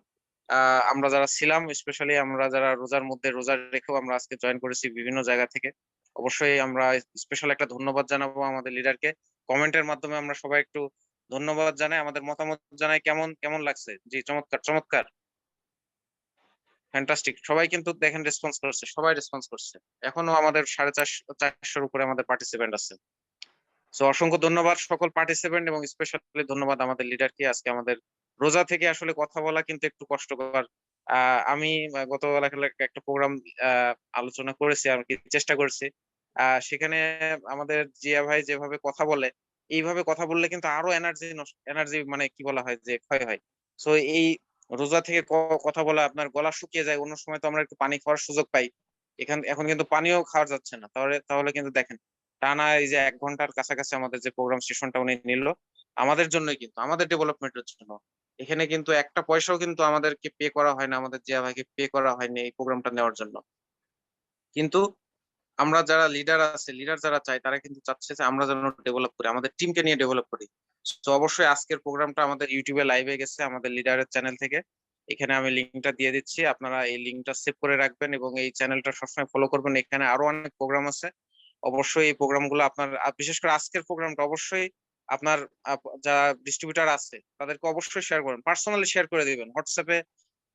আমরা যারা ছিলাম, স্পেশালি আমরা যারা রোজার মধ্যে রোজা রেখেও আমরা আজকে জয়েন করেছি বিভিন্ন জায়গা থেকে। অবশ্যই আমরা স্পেশাল একটা ধন্যবাদ জানাবো আমাদের লিডারকে। কমেন্টের মাধ্যমে আমরা সবাই একটু ধন্যবাদ জানাই, আমাদের মতামত জানাই কেমন কেমন লাগছে। জি, চমৎকার, চমৎকার। ফ্যান্টাস্টিক। সবাই কিন্তু দেখেন রেসপন্স করছে, সবাই রেসপন্স করছে। এখনো আমাদের 450 উপরে আমাদের পার্টিসিপেন্ট আছে। সো অসংখ্য ধন্যবাদ সকল পার্টিসিপেন্ট এবং স্পেশালি ধন্যবাদ আমাদের লিডারকে। আজকে আমাদের রোজা থেকে আসলে কথা বলা কিন্তু একটু কষ্টকর। আমি গতকাল একটা প্রোগ্রাম আলোচনা করেছি, আর কি চেষ্টা করেছি। সেখানে আমাদের জিয়া ভাই যেভাবে কথা বলে, এইভাবে কথা বললে কিন্তু আরো এনার্জি মানে কি বলা হয় যে ক্ষয় হয়। সো এই রোজা থেকে কথা বলা আপনার গলা শুকিয়ে যায়। অন্য সময় তো আমরা একটু পানি খাওয়ার সুযোগ পাই। এখন কিন্তু পানিও খাওয়া যাচ্ছে না। তাহলে তাহলে কিন্তু দেখেন টানা এই যে 1 ঘন্টার কাছাকাছি আমাদের যে প্রোগ্রাম সেশনটা উনি নিল, আমাদের জন্যই কিন্তু, আমাদের ডেভেলপমেন্টের জন্য। এখানে কিন্তু একটা পয়সাও কিন্তু আমাদেরকে পে করা হয় না, আমাদের জিয়া ভাইকে পে করা হয়নি এই প্রোগ্রামটা নেওয়ার জন্য। কিন্তু আমরা যারা লিডার আছে, লিডার যারা চায় তারা কিন্তু চাচ্ছে যে আমরা যেন ডেভেলপ করি, আমাদের টিমকে নিয়ে ডেভেলপ করি। তো অবশ্যই আজকের প্রোগ্রামটা আমাদের ইউটিউবে লাইভে গেছে আমাদের লিডারের চ্যানেল থেকে। এখানে আমি লিঙ্কটা দিয়ে দিচ্ছি, আপনারা এই লিঙ্কটা সেভ করে রাখবেন এবং এই চ্যানেলটা সবসময় ফলো করবেন। এখানে আরো অনেক প্রোগ্রাম আছে। অবশ্যই এই প্রোগ্রামগুলো আপনার বিশেষ করে আজকের প্রোগ্রামটা অবশ্যই আপনার যারা ডিস্ট্রিবিউটর আছে তাদেরকে অবশ্যই শেয়ার করবেন, পার্সোনালি শেয়ার করে দিবেন হোয়াটসঅ্যাপে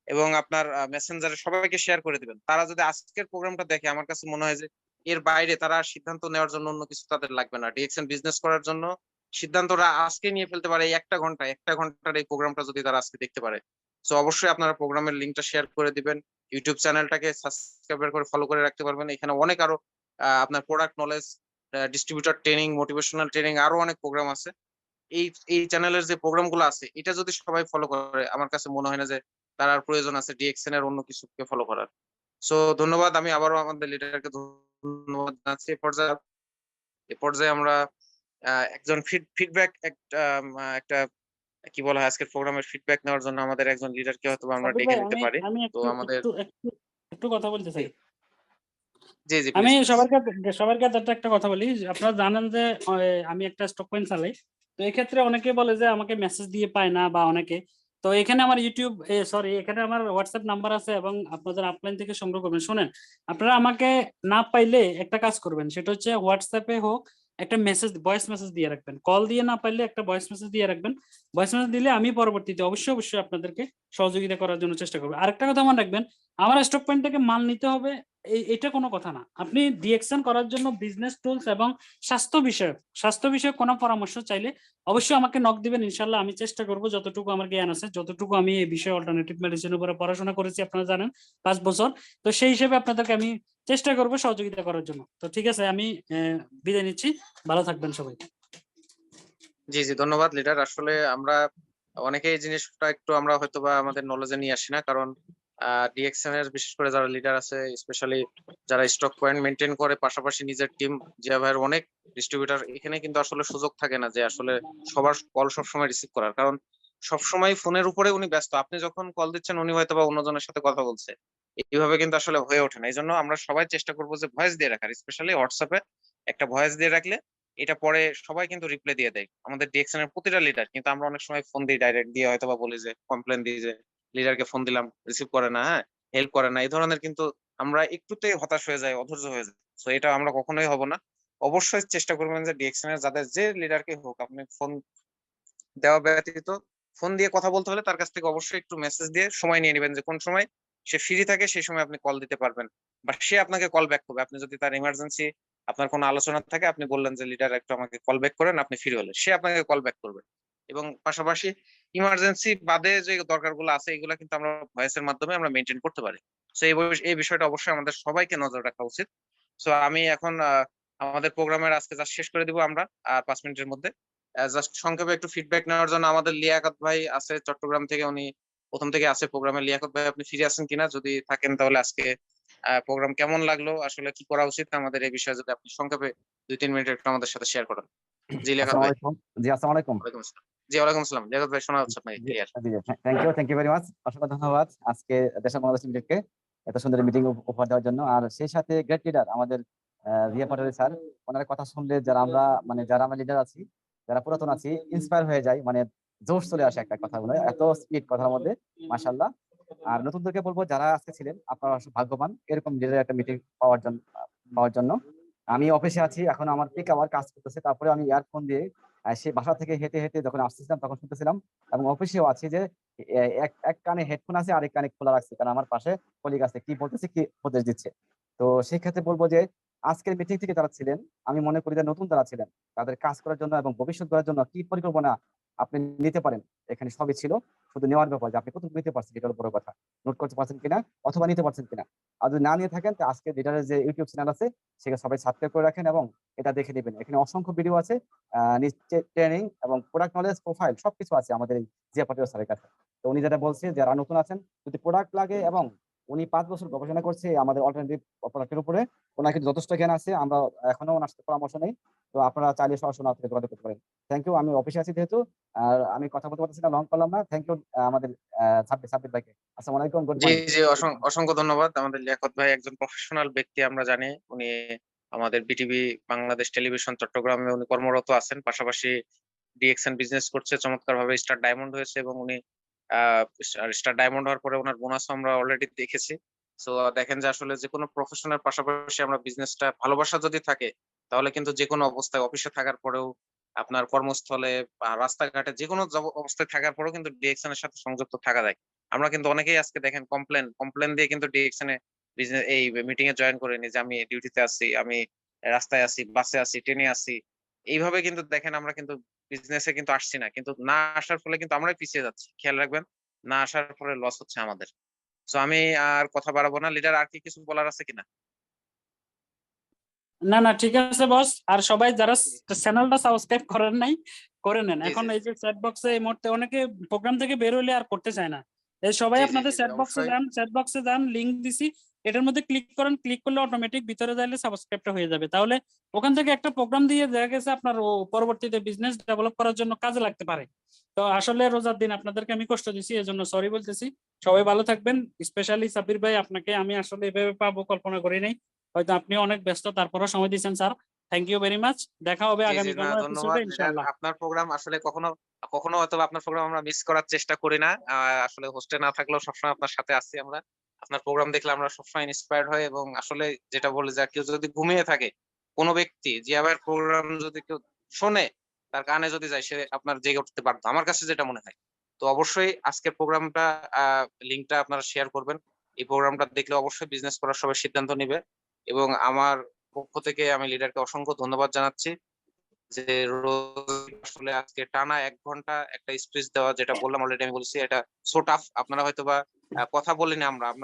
এবং আপনার মেসেঞ্জারে সবাইকে শেয়ার করে দিবেন। তারা যদি আজকের প্রোগ্রামটা দেখে, আমার কাছে মনে হয় যে এর বাইরে তারা সিদ্ধান্ত নেওয়ার জন্য অন্য কিছু তাদের লাগবে না। ডিএক্সএন বিজনেস করার জন্য সিদ্ধান্তটা আজকে নিয়ে ফেলতে পারে। এই একটা ঘন্টার এই প্রোগ্রামটা যদি তারা আজকে দেখতে পারে। তো অবশ্যই আপনারা প্রোগ্রামের লিঙ্কটা শেয়ার করে দিবেন। ইউটিউব চ্যানেলটাকে সাবস্ক্রাইব করে ফলো করে রাখতে পারবেন। এখানে অনেক আরো আপনার product knowledge, distributor training, motivational training আরো অনেক প্রোগ্রাম আছে। এই এই চ্যানেলের যে প্রোগ্রাম গুলো আছে এটা যদি সবাই ফলো করে, আমার কাছে মনে হয় না যে তার আর প্রয়োজন আছে ডিএক্সএন এর অন্য কিছুকে ফলো করার। সো ধন্যবাদ। আমি আবারও আমাদের লিডারকে ধন্যবাদ জানাচ্ছি। এ পর্যায়ে আমরা একজন ফিডব্যাক একটা কি বলা হয় আজকের প্রোগ্রামের ফিডব্যাক নেওয়ার জন্য আমাদের একজন লিডারকে হয়তো আমরা সাব্বির ডেকে ভাই, নিতে আমি পারি। আমি তো একটু আমাদের একটু একটু একটু কথা বলতে জি চাই। জি আমি প্লিজ প্লিজ। সবার কাছে একটা কথা বলি। আপনারা জানেন যে আমি একটা স্টক কয়েন চালাই। তো এক্ষেত্রে অনেকে বলে যে আমাকে মেসেজ দিয়ে পায় না, বা অনেকে। তো এখানে আমার ইউটিউব সরি, এখানে আমার হোয়াটসঅ্যাপ নাম্বার আছে এবং আপনাদের আপলাইন থেকে সংগ্রহ করবেন। শুনেন, আপনারা আমাকে না পাইলে একটা কাজ করবেন, সেটা হচ্ছে হোয়াটসঅ্যাপে হোক একটা মেসেজ, ভয়েস মেসেজ দিয়ে রাখবেন। কল দিয়ে না পাইলে একটা ভয়েস মেসেজ দিয়ে রাখবেন। ভয়েস মেসেজ দিলে আমি পরবর্তীতে অবশ্যই আপনাদেরকে সহযোগিতা করার জন্য চেষ্টা করবো। আরেকটা কথা মনে রাখবেন, আমার স্টক পয়েন্ট থেকে মাল নিতে হবে এটা কোনো কথা না। আপনি ডিএকশন করার জন্য বিজনেস টুলস এবং স্বাস্থ্য বিষয়ক কোনো পরামর্শ চাইলে অবশ্যই আমাকে নক দিবেন। ইনশাল্লাহ আমি চেষ্টা করব, যতটুকু আমার জ্ঞান আছে, যতটুকু আমি এই বিষয়ে অল্টারনেটিভ মেডিসিনের উপরে পড়াশোনা করেছি, আপনারা জানেন 5 বছর। তো সেই হিসেবে আপনাদেরকে আমি চেষ্টা করব সহযোগিতা করার জন্য। তো ঠিক আছে, আমি বিদায় নিচ্ছি। ভালো থাকবেন সবাই। জি ধন্যবাদ লিডার। আসলে আমরা অনেকে এই জিনিসটা একটু আমরা হয়তোবা আমাদের নলেজে নিয়ে আসি না, কারণ ডিএক্সএন এর বিশেষ করে যারা লিডার আছে, স্পেশালি যারা স্টক পয়েন্ট মেনটেন করে, পাশাপাশি নিজের টিম, জিয়া ভাইয়ের অনেক ডিস্ট্রিবিউটর, এখানে কিন্তু আসলে সুযোগ থাকে না যে আসলে সবার কল সবসময় রিসিভ করার, কারণ সবসময় ফোনের উপরে উনি ব্যস্ত। আপনি যখন কল দিচ্ছেন উনি হয়তো বা অন্যজনের সাথে কথা বলছে। এইভাবে কিন্তু আসলে হয়ে ওঠে না। এই জন্য আমরা সবাই চেষ্টা করবো যে ভয়েস দিয়ে রাখার, স্পেশালি হোয়াটসঅ্যাপে একটা ভয়েস দিয়ে রাখলে এটা পরে সবাই কিন্তু রিপ্লাই দিয়ে দেয়, আমাদের ডিএক্সএন এর প্রতিটা লিডার। কিন্তু আমরা অনেক সময় ফোন দিই ডাইরেক্ট, দিয়ে হয়তো বা বলি যে কমপ্লেন দিই যে লিডারকে ফোন দিলাম, রিসিভ করে না, হ্যাঁ হেল্প করে না, এই ধরনের। কিন্তু আমরা একটুতেই হতাশ হয়ে যাই, অধৈর্য হয়ে যায়। তো এটা আমরা কখনোই হব না। অবশ্যই চেষ্টা করবেন যে ডিএক্সএন এর যাদের যে লিডারকে হোক, আপনি ফোন দেওয়া ব্যতীত ফোন দিয়ে কথা বলতে হলে তার কাছ থেকে অবশ্যই একটু মেসেজ দিয়ে সময় নিয়ে নেবেন, যে কোন সময় সে ফ্রি থাকে সেই সময় আপনি কল দিতে পারবেন, বা সে আপনাকে কল ব্যাক করবে। আপনি যদি তার ইমার্জেন্সি আপনার কোনো আলোচনা থাকে, আপনি বললেন যে লিডার একটু আমাকে কল ব্যাক করেন, আপনি ফ্রি হলে সে আপনাকে কল ব্যাক করবে। এবং পাশাপাশি ইমার্জেন্সি বাদে যে দরকারগুলো আছে এগুলো কিন্তু আমরা ভয়েসের মাধ্যমে আমরা মেনটেন করতে পারি। তো এই বিষয়টা অবশ্যই আমাদের সবাইকে নজর রাখা উচিত। সো আমি এখন আমাদের প্রোগ্রামের আজকে জাস্ট শেষ করে দিব আমরা আর 5 মিনিটের মধ্যে। জাস্ট সংক্ষেপে একটু ফিডব্যাক নেওয়ার জন্য আমাদের লিয়াকত ভাই আছে চট্টগ্রাম থেকে, উনি প্রথম থেকে আছে প্রোগ্রামে। লিয়াকত ভাই, আপনি ফিরে আছেন কিনা? যদি থাকেন তাহলে আজকে প্রোগ্রাম কেমন লাগলো, আসলে কি করা উচিত আমাদের এই বিষয়ে যদি আপনি সংক্ষেপে 2-3 মিনিট একটু আমাদের সাথে শেয়ার করেন। জি, লিয়াকত আসসালামু ভাই। আলাইকুম। জি, আসসালামু আলাইকুম। ওয়ালাইকুম আসসালাম। জি, ওয়ালাইকুম আসসালাম। লিয়াকত ভাই শোনা যাচ্ছে আপনাকে জি, ক্লিয়ার। জি, থ্যাংক ইউ ভেরি মাচ। অসংখ্য ধন্যবাদ আজকে দেশের বাংলাদেশ লিমিটেডকে এত সুন্দর মিটিং উপহার দেওয়ার জন্য। আর সেই সাথে গ্রেট লিডার আমাদের রিয়া পাটোয়ারি স্যার, ওনার কথা শুনলে যারা আমরা লিডার আছি, যারা পুরাতন আছি, ইন্সপায়ার হয়ে যাই, মানে জোশ চলে আসে একটা কথাগুলো, এত স্পিড কথার মধ্যে, মাশাআল্লাহ। আর নতুনদেরকে বলবো যারা আজকে ছিলেন আপনারা ভাগ্যবান এরকম লিডারের একটা মিটিং পাওয়ার জন্য। আমি অফিসে আছি এখন, আমার পিক আওয়ার কাজ করতেছে, তারপরে আমি ইয়ারফোন দিয়ে সেই বাসা থেকে হেঁটে হেঁটে যখন আসতেছিলাম তখন শুনতেছিলাম, এবং অফিসেও আছি যে এক এক কানে হেডফোন আছে, আরেক কানে খোলা রাখছি, কারণ আমার পাশে কলিগ আছে, কি বলতেছে, কি উপদেশ দিচ্ছে। তো সেই ক্ষেত্রে বলবো যে আজকের মিটিং থেকে যারা ছিলেন, আমি মনে করি যে নতুন যারা ছিলেন তাদের কাজ করার জন্য এবং ভবিষ্যৎ গড়ার জন্য কি পরিকল্পনা আপনি নিতে পারেন, এখানে সবই ছিল। শুধু নেওয়ার ব্যাপার যে আপনি কত নিতে পারছেন, এটা হলো বড় কথা। নোট করতে পারছেন কিনা অথবা নিতে পারছেন কিনা। আর যদি না নিয়ে থাকেন, তো আজকে লিডারের যে ইউটিউব চ্যানেল আছে সেটা সবাই সাবস্ক্রাইব করে রাখেন এবং এটা দেখে নেবেন। এখানে অসংখ্য ভিডিও আছে, নিশ্চয় ট্রেনিং এবং প্রোডাক্ট নলেজ প্রোফাইল সবকিছু আছে আমাদের এই জিয়া পাটোয়ারি স্যারের কাছে। তো উনি যেটা বলছে, যারা নতুন আছেন, যদি প্রোডাক্ট লাগে, এবং উনি 5 বছর গবেষণা করছে আমাদের অল্টারনেটিভ প্রোডাক্টের উপরে, ওনার কিন্তু যথেষ্ট জ্ঞান আছে, আমরা এখনো ওনার সাথে পরামর্শ নেই। তো আপনারা চাইলে সরাসরি ওনার থেকে যোগাযোগ করতে পারেন। Thank you. আমি অফিসে আছি যেহেতু, আর আমি কথা বলতে পারতেছি না, লং করলাম না। থ্যাংক ইউ আমাদের সাব্বির ভাইকে। আসসালামু আলাইকুম, গুড জি, মর্নিং। জি, অসংখ্য ধন্যবাদ। আমাদের লিয়াকত ভাই একজন প্রফেশনাল ব্যক্তি, আমরা জানি। উনি আমাদের বিটিভি বাংলাদেশ টেলিভিশন চট্টগ্রামে উনি কর্মরত আছেন। পাশাপাশি ডিএক্সএন বিজনেস করছে, চমৎকারভাবে স্টার ডায়মন্ড হয়েছে, এবং উনি স্টার ডায়মন্ড হওয়ার পরে উনার বোনাসও আমরা অলরেডি দেখেছি। সো দেখেন যে আসলে যেকোনো প্রফেশনের পাশাপাশি আমরা বিজনেসটা ভালোবাসা যদি থাকে, তাহলে কিন্তু যেকোনো অবস্থায় অফিসে থাকার পরেও, আপনার কর্মস্থলে বা রাস্তাঘাটে যেকোনো অবস্থায় থাকার পরেও কিন্তু ডিএক্সএন এর সাথে সংযুক্ত থাকা যায়। আমরা কিন্তু অনেকেই আজকে দেখেন কমপ্লেন দিয়ে কিন্তু ডিরেকশন এ এই মিটিং এ জয়েন করে নি যে আমি ডিউটিতে আছি, আমি রাস্তায় আছি, বাসে আছি, ট্রেনে আছি। এইভাবে কিন্তু দেখেন আমরা কিন্তু বিজনেস এ কিন্তু আসছি না। কিন্তু না আসার ফলে কিন্তু আমরাই পিছিয়ে যাচ্ছি। খেয়াল রাখবেন, না আসার ফলে লস হচ্ছে আমাদের। সো আমি আর কথা বাড়াবো না। লিডার আর কি কিছু বলার আছে কিনা? না না, ঠিক আছে বস। আর সবাই যারা চ্যানেলটা সাবস্ক্রাইব করেন নাই, করে নেন। জি, এখন জি, এই যে চ্যাট বক্সে এই মুহূর্তে অনেকে প্রোগ্রাম থেকে বের হইলে আর করতে চায় না। এই সবাই জি, জি, আপনাদের জি, জি, অবশ্যই। চ্যাট বক্সে যান, লিংক দিছি, এটার মধ্যে ক্লিক করেন। ক্লিক করলে অটোমেটিক ভিতরে যাইলে সাবস্ক্রাইবটা হয়ে যাবে। তাহলে ওখান থেকে একটা প্রোগ্রাম দিয়ে দেখা গেছে আপনার পরবর্তীতে বিজনেস ডেভেলপ করার জন্য কাজে লাগতে পারে। তো আসলে রোজার দিন আপনাদেরকে আমি কষ্ট দিছি, এজন্য সরি বলতেছি। সবাই ভালো থাকবেন। স্পেশালি সাব্বির ভাই, আপনাকে আমি আসলে এভাবে পাবো কল্পনা করি নাই। হয়তো আপনি অনেক ব্যস্ত, তারপরেও সময় দিয়েছেন sir. Thank you very much. দেখা হবে জি, জি, আগামী না, কোনো এপিসোডে ধন্যবাদ লিডার। ইনশাআল্লাহ। আপনার প্রোগ্রাম আসলে কখনো হয়তোবা আপনার প্রোগ্রাম আমরা মিস করার চেষ্টা করি না। আসলে হোস্টে না থাকলেও সবসময় আপনার সাথে আছি আমরা। আপনার প্রোগ্রাম দেখলে আমরা সবসময় ইন্সপায়ার্ড হই, এবং আসলে যেটা বলে যে কেউ যদি ঘুমিয়ে থাকে, কোন ব্যক্তি জিয়া ভাইয়ের প্রোগ্রাম যদি কেউ শোনে, তার কানে যদি যায়, সে আপনার জেগে উঠতে বাধ্য। আমার কাছে যেটা মনে হয়। তো অবশ্যই আজকের প্রোগ্রামটা লিংকটা আপনারা শেয়ার করবেন। এই প্রোগ্রামটা দেখলে অবশ্যই বিজনেস করার সবাই সিদ্ধান্ত নিবে, এবং আমার পক্ষ থেকে আমি লিডারকে অসংখ্য ধন্যবাদ জানাচ্ছি যে রোজ আসলে আজকে টানা ১ ঘন্টা একটা স্পিচ দেওয়া, যেটা বললাম অলরেডি, আমি বলছি এটা সো টাফ। আপনারা হয়তোবা কথা বলিনি আমরা।